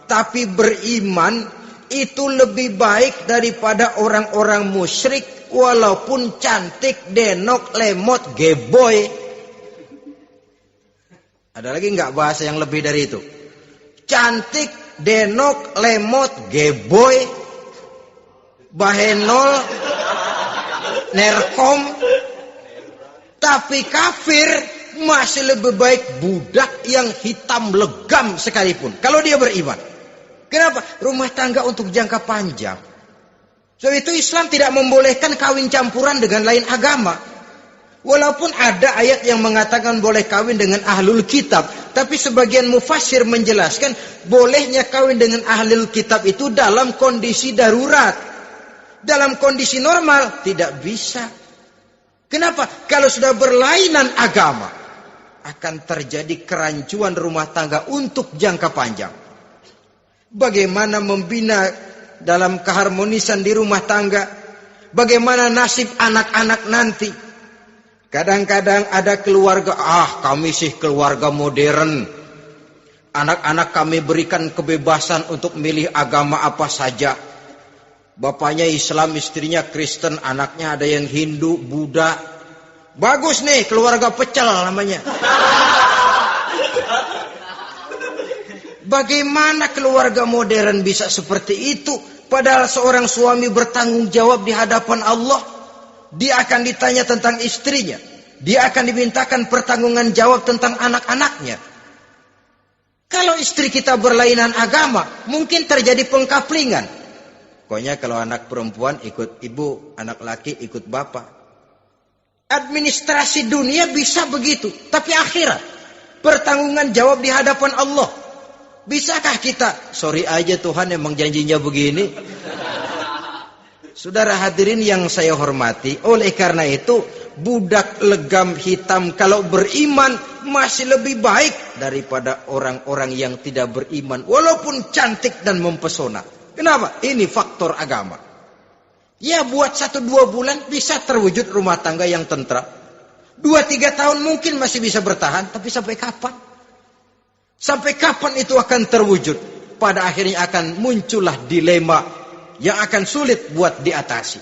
tapi beriman itu lebih baik daripada orang-orang musyrik walaupun cantik, denok, lemot, geboy. Ada lagi nggak bahasa yang lebih dari itu? Cantik, denok, lemot, geboy, bahenol, nerkom. Tapi kafir masih lebih baik budak yang hitam legam sekalipun. Kalau dia beriman. Kenapa? Rumah tangga untuk jangka panjang. Sebab itu Islam tidak membolehkan kawin campuran dengan lain agama. Walaupun ada ayat yang mengatakan boleh kawin dengan ahlul kitab. Tapi sebagian mufassir menjelaskan bolehnya kawin dengan ahlul kitab itu dalam kondisi darurat. Dalam kondisi normal tidak bisa. Kenapa? Kalau sudah berlainan agama, akan terjadi kerancuan rumah tangga untuk jangka panjang. Bagaimana membina dalam keharmonisan di rumah tangga? Bagaimana nasib anak-anak nanti? Kadang-kadang ada keluarga, kami sih keluarga modern. Anak-anak kami berikan kebebasan untuk milih agama apa saja. Bapaknya Islam, istrinya Kristen, anaknya ada yang Hindu, Buddha. Bagus nih, keluarga pecel namanya. Bagaimana keluarga modern bisa seperti itu? Padahal seorang suami bertanggung jawab di hadapan Allah. Dia akan ditanya tentang istrinya. Dia akan dimintakan pertanggungan jawab tentang anak-anaknya. Kalau istri kita berlainan agama, mungkin terjadi pengkaplingan. Pokoknya kalau anak perempuan ikut ibu, anak laki ikut bapak. Administrasi dunia bisa begitu. Tapi akhirat, pertanggungan jawab di hadapan Allah. Bisakah kita? Sorry aja Tuhan emang janjinya begini. Saudara hadirin yang saya hormati, oleh karena itu budak legam hitam kalau beriman masih lebih baik daripada orang-orang yang tidak beriman walaupun cantik dan mempesona. Kenapa? Ini faktor agama. Ya buat 1-2 bulan bisa terwujud rumah tangga yang tentram. 2-3 tahun mungkin masih bisa bertahan, tapi sampai kapan? Sampai kapan itu akan terwujud? Pada akhirnya akan muncullah dilema yang akan sulit buat diatasi.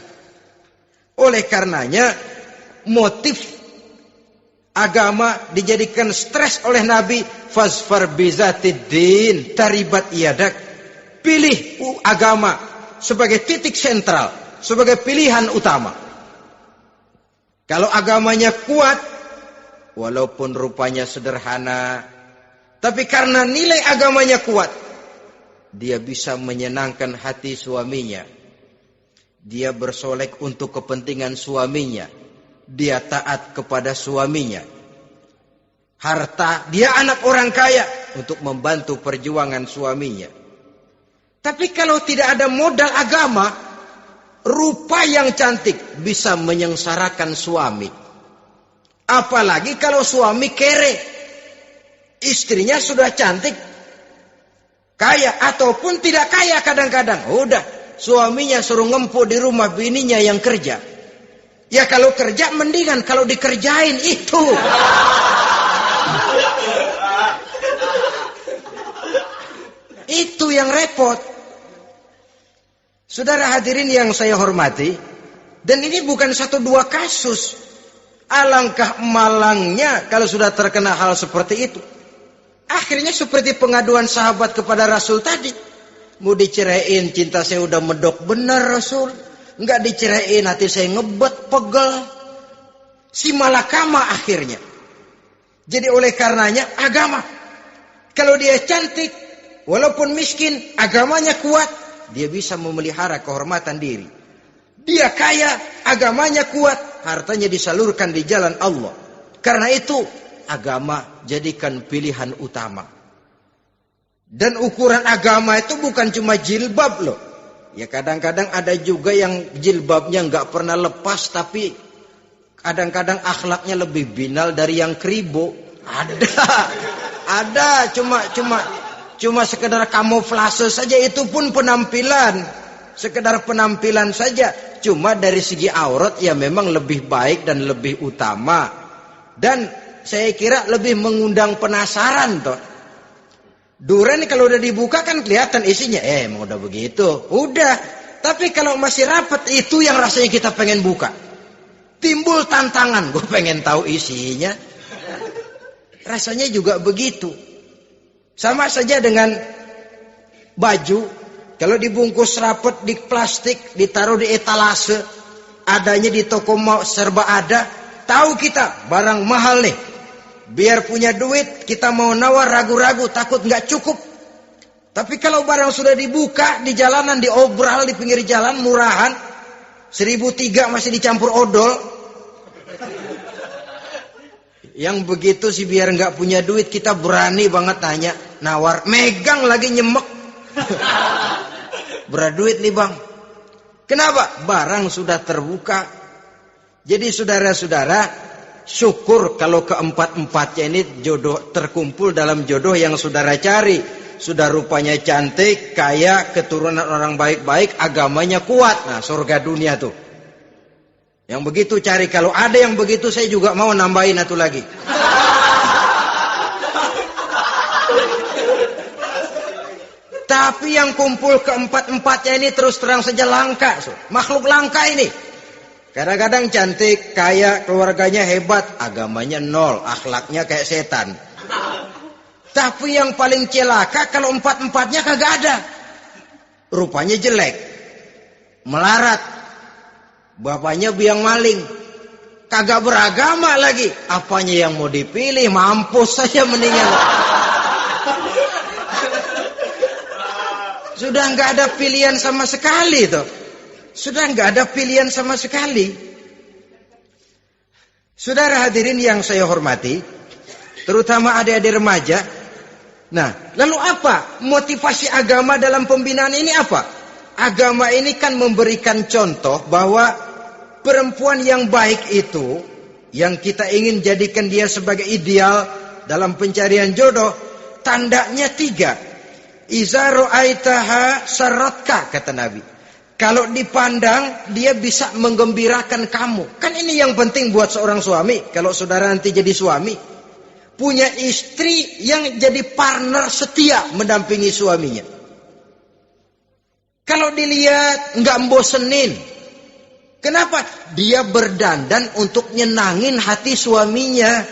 Oleh karenanya, motif agama dijadikan stres oleh Nabi. Fasfar bizatiddin taribat yadak. Pilih agama sebagai titik sentral, sebagai pilihan utama. Kalau agamanya kuat, walaupun rupanya sederhana, tapi karena nilai agamanya kuat, dia bisa menyenangkan hati suaminya. Dia bersolek untuk kepentingan suaminya. Dia taat kepada suaminya. Harta, dia anak orang kaya untuk membantu perjuangan suaminya. Tapi kalau tidak ada modal agama, rupa yang cantik bisa menyengsarakan suami. Apalagi kalau suami kere. Istrinya sudah cantik, kaya ataupun tidak kaya kadang-kadang. Udah, suaminya suruh ngempuk di rumah, bininya yang kerja. Ya kalau kerja mendingan, kalau dikerjain itu. Itu yang repot. Saudara hadirin yang saya hormati, dan ini bukan 1-2 kasus. Alangkah malangnya kalau sudah terkena hal seperti itu. Akhirnya seperti pengaduan sahabat kepada Rasul tadi. Mau diceraiin, cinta saya udah medok benar Rasul. Enggak diceraiin, hati saya ngebet, pegel. Si malakama akhirnya. Jadi oleh karenanya agama. Kalau dia cantik, walaupun miskin, agamanya kuat, dia bisa memelihara kehormatan diri. Dia kaya, agamanya kuat, hartanya disalurkan di jalan Allah. Karena itu, agama jadikan pilihan utama. Dan ukuran agama itu bukan cuma jilbab loh. Ya kadang-kadang ada juga yang jilbabnya nggak pernah lepas, tapi kadang-kadang akhlaknya lebih binal dari yang kribo. Ada cuma sekedar kamuflase saja, itu pun penampilan. Sekedar penampilan saja. Cuma dari segi aurat ya memang lebih baik dan lebih utama. Dan saya kira lebih mengundang penasaran toh. Duren kalau udah dibuka kan kelihatan isinya. Emang udah begitu. Udah. Tapi kalau masih rapat, itu yang rasanya kita pengen buka. Timbul tantangan. Gue pengen tahu isinya. Rasanya juga begitu. Sama saja dengan baju. Kalau dibungkus rapat di plastik, ditaruh di etalase, adanya di toko serba ada. Tahu kita barang mahal nih. Biar punya duit, kita mau nawar ragu-ragu, takut nggak cukup. Tapi kalau barang sudah dibuka di jalanan, diobral di pinggir jalan, murahan, 1.003 masih dicampur odol. Yang begitu sih biar nggak punya duit, kita berani banget tanya, nawar, megang lagi nyemek. Berduit nih bang. Kenapa? Barang sudah terbuka. Jadi saudara-saudara, syukur kalau keempat-empatnya ini jodoh terkumpul dalam jodoh yang saudara cari. Sudah rupanya cantik, kaya, keturunan orang baik-baik, agamanya kuat. Nah, surga dunia tuh. Yang begitu cari. Kalau ada yang begitu, saya juga mau nambahin satu lagi. Tapi yang kumpul keempat-empatnya ini terus terang saja langka. Makhluk langka ini. Kadang-kadang cantik, kaya, keluarganya hebat, agamanya nol, akhlaknya kayak setan. Tapi yang paling celaka kalau empat-empatnya kagak ada. Rupanya jelek, melarat, bapaknya biang maling, kagak beragama lagi. Apanya yang mau dipilih? Mampus saja mendingan. Sudah nggak ada pilihan sama sekali tuh. Sudah nggak ada pilihan sama sekali. Saudara hadirin yang saya hormati, terutama adik-adik remaja. Nah, lalu apa motivasi agama dalam pembinaan ini apa? Agama ini kan memberikan contoh bahwa perempuan yang baik itu, yang kita ingin jadikan dia sebagai ideal dalam pencarian jodoh, tandanya 3. Iza ra'aitaha saratka, kata Nabi. Kalau dipandang, dia bisa menggembirakan kamu. Kan ini yang penting buat seorang suami. Kalau saudara nanti jadi suami, punya istri yang jadi partner setia mendampingi suaminya. Kalau dilihat nggak membosenin, Kenapa? Dia berdandan untuk nyenangin hati suaminya.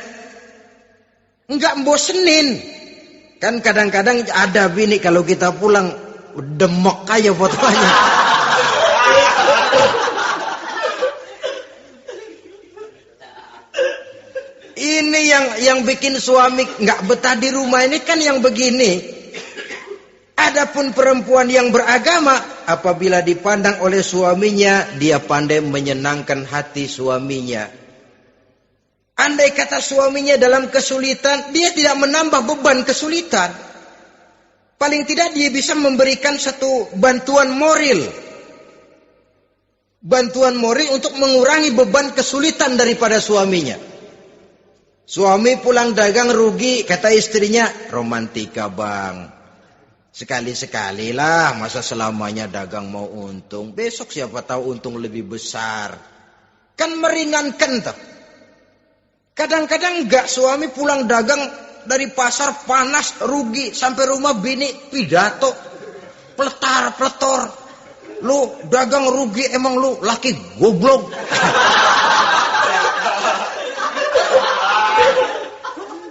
Enggak bosenin. Kan kadang-kadang ada bini kalau kita pulang demok aja fotonya. Ini yang bikin suami enggak betah di rumah ini kan yang begini. Adapun perempuan yang beragama, apabila dipandang oleh suaminya, dia pandai menyenangkan hati suaminya. Andai kata suaminya dalam kesulitan, dia tidak menambah beban kesulitan. Paling tidak dia bisa memberikan satu bantuan moral. Bantuan moral untuk mengurangi beban kesulitan daripada suaminya. Suami pulang dagang rugi, kata istrinya, romantika bang. Sekali-sekali lah, masa selamanya dagang mau untung. Besok siapa tahu untung lebih besar. Kan meringankan tuh. Kadang-kadang enggak, suami pulang dagang dari pasar panas, rugi. Sampai rumah bini pidato. Pletar-pletor. Lu dagang rugi, emang lu laki goblok.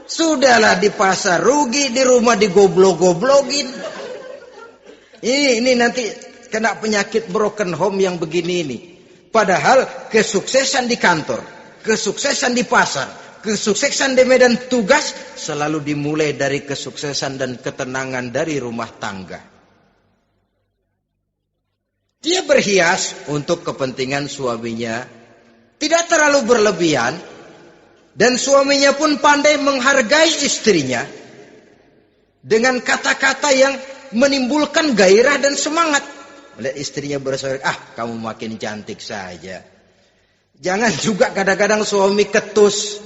Sudahlah di pasar rugi, di rumah digoblok-goblokin. Ini nanti kena penyakit broken home yang begini ini. Padahal kesuksesan di kantor, kesuksesan di pasar, kesuksesan di medan tugas selalu dimulai dari kesuksesan dan ketenangan dari rumah tangga. Dia berhias untuk kepentingan suaminya, tidak terlalu berlebihan, dan suaminya pun pandai menghargai istrinya dengan kata-kata yang menimbulkan gairah dan semangat. Melihat istrinya bersorak, kamu makin cantik saja. Jangan juga kadang-kadang suami ketus.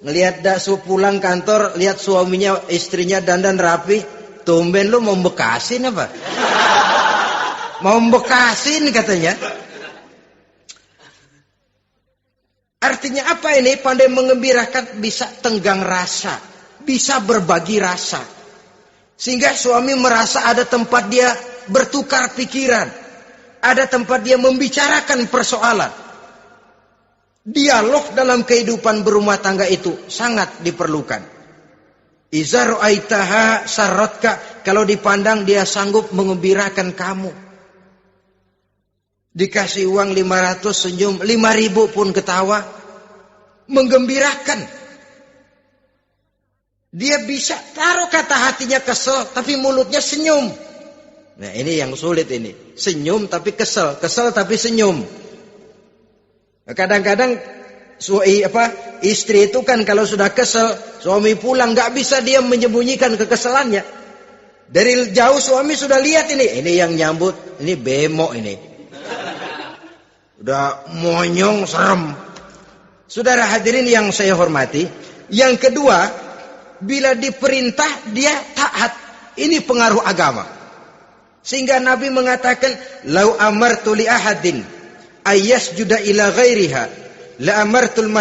Ngelihat pulang kantor, lihat suaminya, istrinya dandan rapi. Tumben lu mau bekasin apa? Mau bekasin katanya. Artinya apa ini? Pandai mengembirakan, bisa tenggang rasa, bisa berbagi rasa. Sehingga suami merasa ada tempat dia bertukar pikiran. Ada tempat dia membicarakan persoalan. Dialog dalam kehidupan berumah tangga itu sangat diperlukan. Iza ra'aitaha sarratka, kalau dipandang dia sanggup mengembirakan kamu. Dikasih uang 500 senyum, 5.000 pun ketawa. Menggembirakan. Dia bisa taruh kata hatinya kesel, tapi mulutnya senyum. Nah ini yang sulit ini. Senyum tapi kesel, kesel tapi senyum. Kadang-kadang istri itu kan kalau sudah kesel, suami pulang nggak bisa dia menyembunyikan kekesalannya. Dari jauh suami sudah lihat ini yang nyambut, ini bemo ini. Udah monyong serem. Saudara hadirin yang saya hormati, yang kedua, bila diperintah dia taat. Ini pengaruh agama. Sehingga Nabi mengatakan, "Lau amartu li ahadin ayyasjuda ila ghairiha, la amartul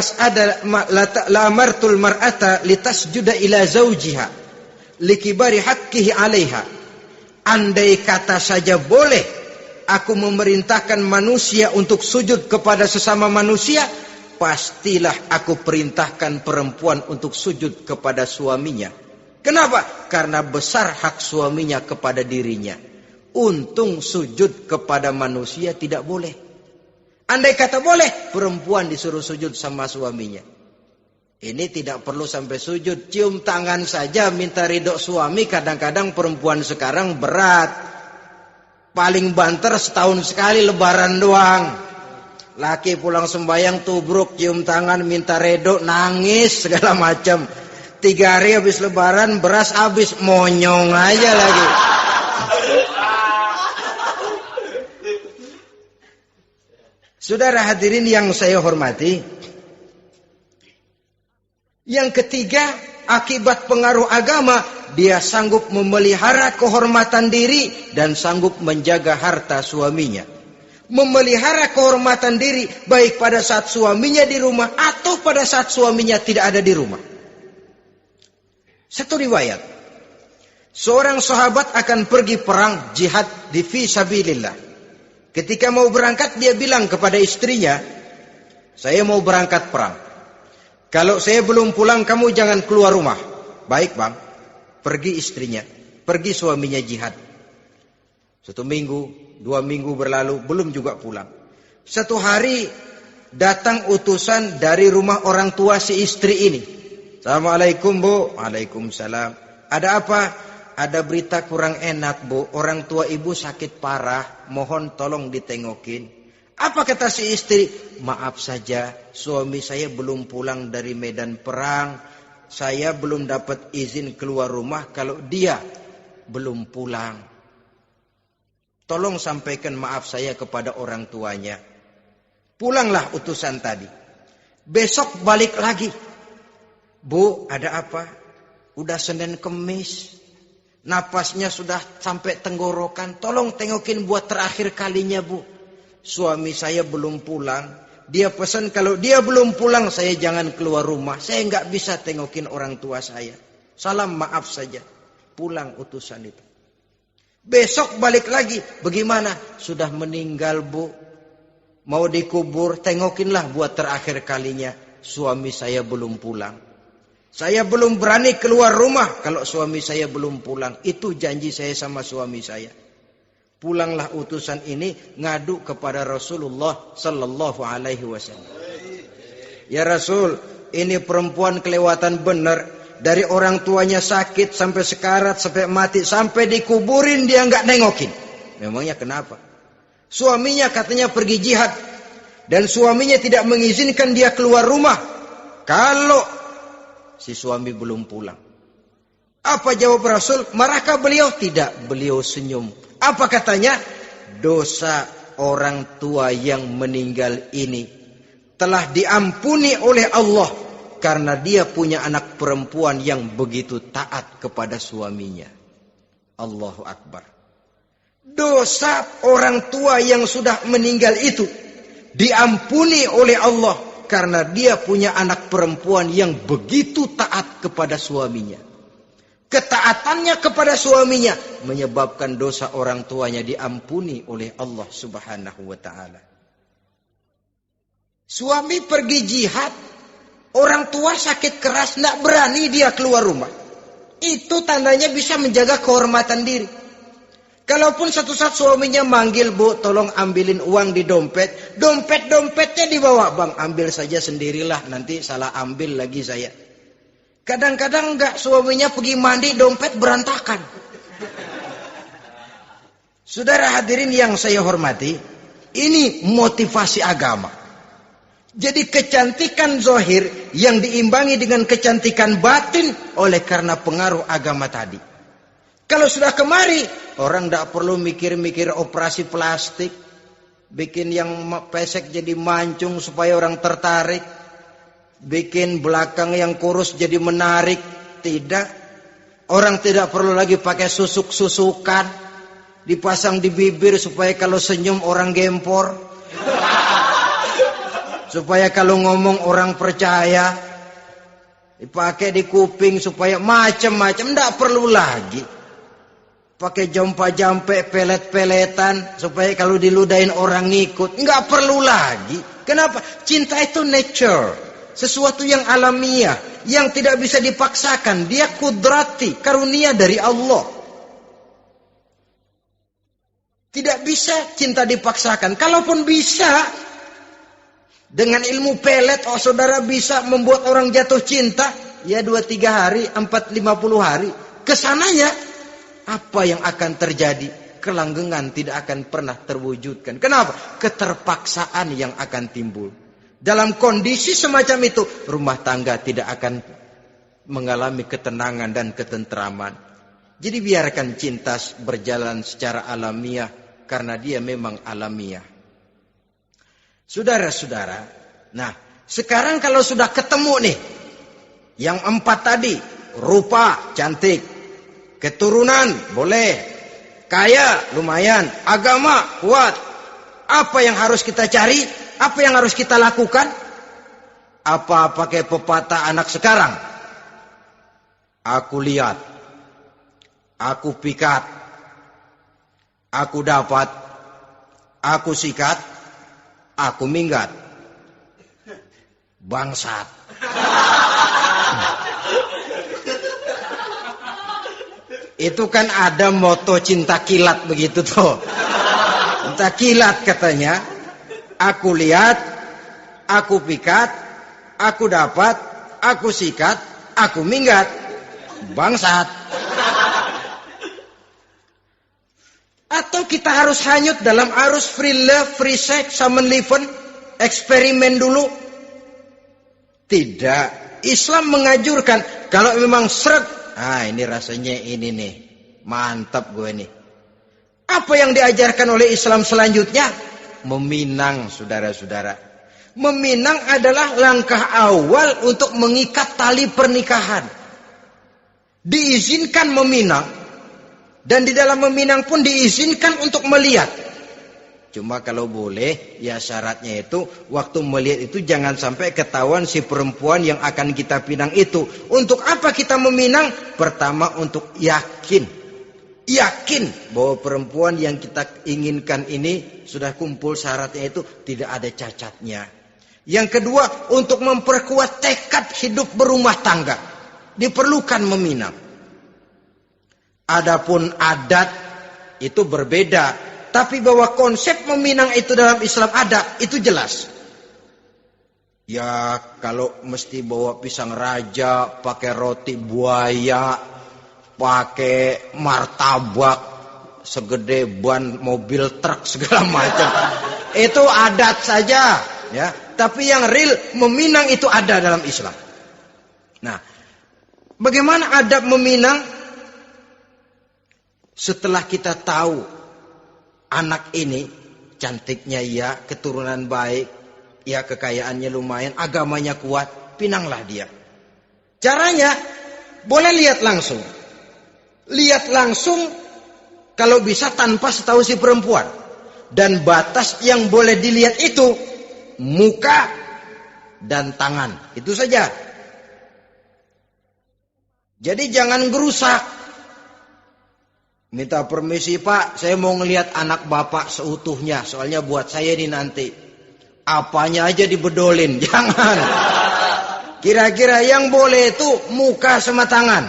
mar'ata litasjuda ila zawjiha, likibari haqqihi 'alaiha." Andai kata saja boleh aku memerintahkan manusia untuk sujud kepada sesama manusia, pastilah aku perintahkan perempuan untuk sujud kepada suaminya. Kenapa? Karena besar hak suaminya kepada dirinya. Untung sujud kepada manusia tidak boleh. Andai kata boleh, perempuan disuruh sujud sama suaminya. Ini tidak perlu sampai sujud, cium tangan saja minta ridho suami. Kadang-kadang perempuan sekarang berat. Paling banter setahun sekali lebaran doang. Laki pulang sembahyang tubruk, cium tangan, minta redo, nangis segala macam. 3 hari habis lebaran, beras habis, monyong aja lagi. Saudara hadirin yang saya hormati, yang ketiga, akibat pengaruh agama, dia sanggup memelihara kehormatan diri dan sanggup menjaga harta suaminya. Memelihara kehormatan diri baik pada saat suaminya di rumah atau pada saat suaminya tidak ada di rumah. Satu riwayat, seorang sahabat akan pergi perang jihad di fi sabilillah. Ketika mau berangkat dia bilang kepada istrinya, saya mau berangkat perang. Kalau saya belum pulang kamu jangan keluar rumah. Baik bang. Pergi istrinya, pergi suaminya jihad. 1 minggu, 2 minggu berlalu, belum juga pulang. Satu hari datang utusan dari rumah orang tua si istri ini. Assalamualaikum bu. Waalaikumsalam. Ada apa? Ada berita kurang enak bu. Orang tua ibu sakit parah. Mohon tolong ditengokin. Apa kata si istri? Maaf saja, suami saya belum pulang dari medan perang. Saya belum dapat izin keluar rumah kalau dia belum pulang. Tolong sampaikan maaf saya kepada orang tuanya. Pulanglah utusan tadi. Besok balik lagi. Bu, ada apa? Udah Senin Kemis. Napasnya sudah sampai tenggorokan. Tolong tengokin buat terakhir kalinya bu. Suami saya belum pulang. Dia pesan kalau dia belum pulang saya jangan keluar rumah. Saya nggak bisa tengokin orang tua saya. Salam maaf saja. Pulang utusan itu. Besok balik lagi. Bagaimana? Sudah meninggal bu. Mau dikubur. Tengokinlah buat terakhir kalinya. Suami saya belum pulang. Saya belum berani keluar rumah kalau suami saya belum pulang. Itu janji saya sama suami saya. Pulanglah utusan ini ngadu kepada Rasulullah sallallahu alaihi wasallam. Ya Rasul, ini perempuan kelewatan benar. Dari orang tuanya sakit sampai sekarat, sampai mati, sampai dikuburin dia nggak nengokin. Memangnya kenapa? Suaminya katanya pergi jihad. Dan suaminya tidak mengizinkan dia keluar rumah. Kalau si suami belum pulang. Apa jawab Rasul? Marahkah beliau? Tidak, beliau senyum. Apa katanya? Dosa orang tua yang meninggal ini telah diampuni oleh Allah karena dia punya anak perempuan yang begitu taat kepada suaminya. Allahu Akbar. Dosa orang tua yang sudah meninggal itu diampuni oleh Allah karena dia punya anak perempuan yang begitu taat kepada suaminya. Ketaatannya kepada suaminya menyebabkan dosa orang tuanya diampuni oleh Allah Subhanahu wa taala. Suami pergi jihad, orang tua sakit keras, tidak berani dia keluar rumah. Itu tandanya bisa menjaga kehormatan diri. Kalaupun satu saat suaminya manggil, bu, tolong ambilin uang di dompet. Dompetnya dibawa, bang, ambil saja sendirilah, nanti salah ambil lagi saya. Kadang-kadang enggak, suaminya pergi mandi, dompet berantakan. Saudara hadirin yang saya hormati, ini motivasi agama. Jadi kecantikan zahir yang diimbangi dengan kecantikan batin oleh karena pengaruh agama tadi. Kalau sudah kemari, orang tidak perlu mikir-mikir operasi plastik, bikin yang pesek jadi mancung supaya orang tertarik, bikin belakang yang kurus jadi menarik. Tidak. Orang tidak perlu lagi pakai susuk-susukan, dipasang di bibir supaya kalau senyum orang gempor, supaya kalau ngomong orang percaya, dipakai di kuping supaya macam-macam. Tidak perlu lagi pakai jompa-jampe, pelet-peletan supaya kalau diludahin orang ngikut. Enggak perlu lagi. Kenapa? Cinta itu nature, sesuatu yang alamiah, yang tidak bisa dipaksakan. Dia kudrati, karunia dari Allah. Tidak bisa cinta dipaksakan. Kalaupun bisa, dengan ilmu pelet, oh saudara bisa membuat orang jatuh cinta, ya 2-3 hari, 4-50 hari. Kesananya apa yang akan terjadi? Kelanggengan tidak akan pernah terwujudkan. Kenapa? Keterpaksaan yang akan timbul. Dalam kondisi semacam itu, rumah tangga tidak akan mengalami ketenangan dan ketentraman. Jadi biarkan cinta berjalan secara alamiah, karena dia memang alamiah. Saudara-saudara, nah sekarang kalau sudah ketemu nih, yang 4 tadi, rupa cantik, keturunan boleh, kaya lumayan, agama kuat. Apa yang harus kita cari? Apa yang harus kita lakukan? Apa pakai pepatah anak sekarang? Aku lihat, aku pikat, aku dapat, aku sikat, aku minggat. Bangsat. Itu kan ada moto cinta kilat begitu tuh. Cinta kilat katanya. Aku lihat, aku pikat, aku dapat, aku sikat, aku minggat. Bangsat. Atau kita harus hanyut dalam arus free love, free sex, summon living, eksperimen dulu? Tidak. Islam mengajurkan kalau memang seret, ini rasanya ini nih, mantap gue nih. Apa yang diajarkan oleh Islam selanjutnya? Meminang, saudara-saudara. Meminang adalah langkah awal untuk mengikat tali pernikahan. Diizinkan meminang, dan di dalam meminang pun diizinkan untuk melihat. Cuma kalau boleh, ya syaratnya itu waktu melihat itu jangan sampai ketahuan si perempuan yang akan kita pinang itu. Untuk apa kita meminang? Pertama untuk yakin bahwa perempuan yang kita inginkan ini sudah kumpul syaratnya itu, tidak ada cacatnya. Yang kedua, untuk memperkuat tekad hidup berumah tangga, diperlukan meminang. Adapun adat itu berbeda. Tapi bahwa konsep meminang itu dalam Islam ada, itu jelas. Ya kalau mesti bawa pisang raja, pakai roti buaya, pakai martabak segede ban mobil truk segala macam, itu adat saja, ya. Tapi yang real meminang itu ada dalam Islam. Nah, bagaimana adab meminang? Setelah kita tahu anak ini cantiknya ya, keturunan baik, ya kekayaannya lumayan, agamanya kuat, pinanglah dia. Caranya boleh lihat langsung. Lihat langsung kalau bisa tanpa setahu si perempuan. Dan batas yang boleh dilihat itu muka dan tangan. Itu saja. Jadi jangan gerusak. Minta permisi Pak, saya mau ngelihat anak bapak seutuhnya. Soalnya buat saya ini nanti. Apanya aja dibedolin, jangan. Kira-kira yang boleh itu muka sama tangan.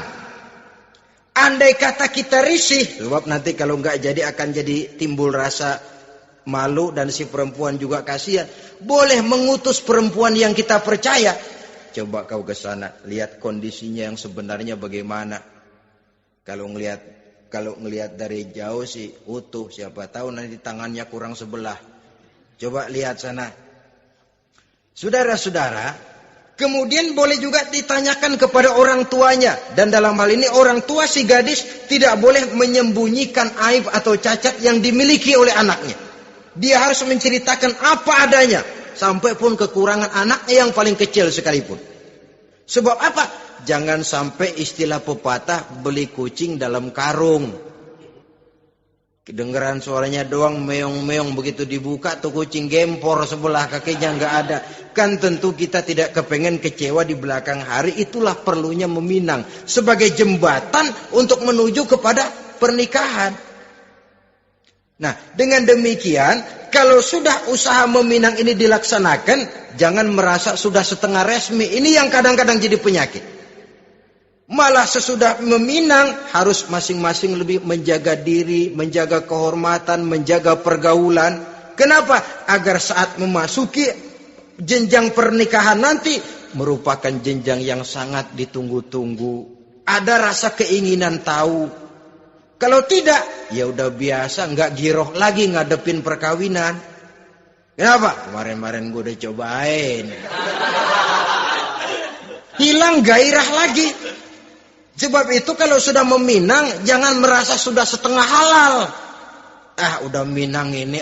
Andai kata kita risih, sebab nanti kalau nggak jadi akan jadi timbul rasa malu dan si perempuan juga kasihan. Boleh mengutus perempuan yang kita percaya. Coba kau ke sana, lihat kondisinya yang sebenarnya bagaimana. Kalau ngelihat dari jauh sih utuh, siapa tahu nanti tangannya kurang sebelah. Coba lihat sana. Saudara-saudara, kemudian boleh juga ditanyakan kepada orang tuanya. Dan dalam hal ini orang tua si gadis tidak boleh menyembunyikan aib atau cacat yang dimiliki oleh anaknya. Dia harus menceritakan apa adanya, sampai pun kekurangan anaknya yang paling kecil sekalipun. Sebab apa? Jangan sampai istilah pepatah beli kucing dalam karung. Kedengeran suaranya doang meong-meong, begitu dibuka tuh kucing gempor sebelah kakinya nggak ada. Kan tentu kita tidak kepengen kecewa di belakang hari. Itulah perlunya meminang sebagai jembatan untuk menuju kepada pernikahan. Nah, dengan demikian, kalau sudah usaha meminang ini dilaksanakan, jangan merasa sudah setengah resmi. Ini yang kadang-kadang jadi penyakit. Malah sesudah meminang harus masing-masing lebih menjaga diri, menjaga kehormatan, menjaga pergaulan. Kenapa? Agar saat memasuki jenjang pernikahan nanti merupakan jenjang yang sangat ditunggu-tunggu. Ada rasa keinginan tahu. Kalau tidak, ya udah biasa, nggak giroh lagi ngadepin perkawinan. Kenapa? Kemarin-kemarin gue udah cobain. Hilang gairah lagi. Sebab itu kalau sudah meminang, jangan merasa sudah setengah halal. Udah minang ini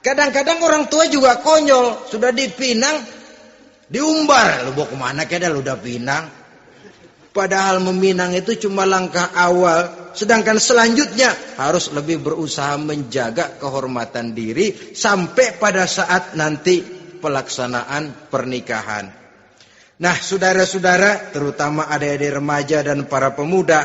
Kadang-kadang orang tua juga konyol. Sudah dipinang, diumbar. Lu bawa kemana keda lu udah pinang? Padahal meminang itu cuma langkah awal. Sedangkan selanjutnya harus lebih berusaha menjaga kehormatan diri sampai pada saat nanti pelaksanaan pernikahan. Nah, saudara-saudara, terutama adik-adik remaja dan para pemuda,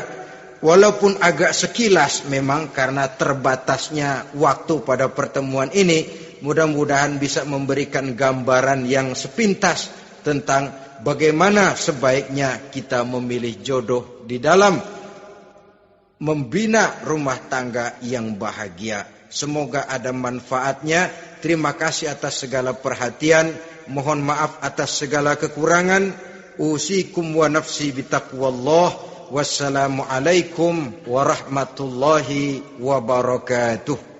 walaupun agak sekilas memang karena terbatasnya waktu pada pertemuan ini, mudah-mudahan bisa memberikan gambaran yang sepintas tentang bagaimana sebaiknya kita memilih jodoh di dalam membina rumah tangga yang bahagia. Semoga ada manfaatnya. Terima kasih atas segala perhatian. Mohon maaf atas segala kekurangan. Usikum wa nafsi bitaqwallah. Wassalamualaikum warahmatullahi wabarakatuh.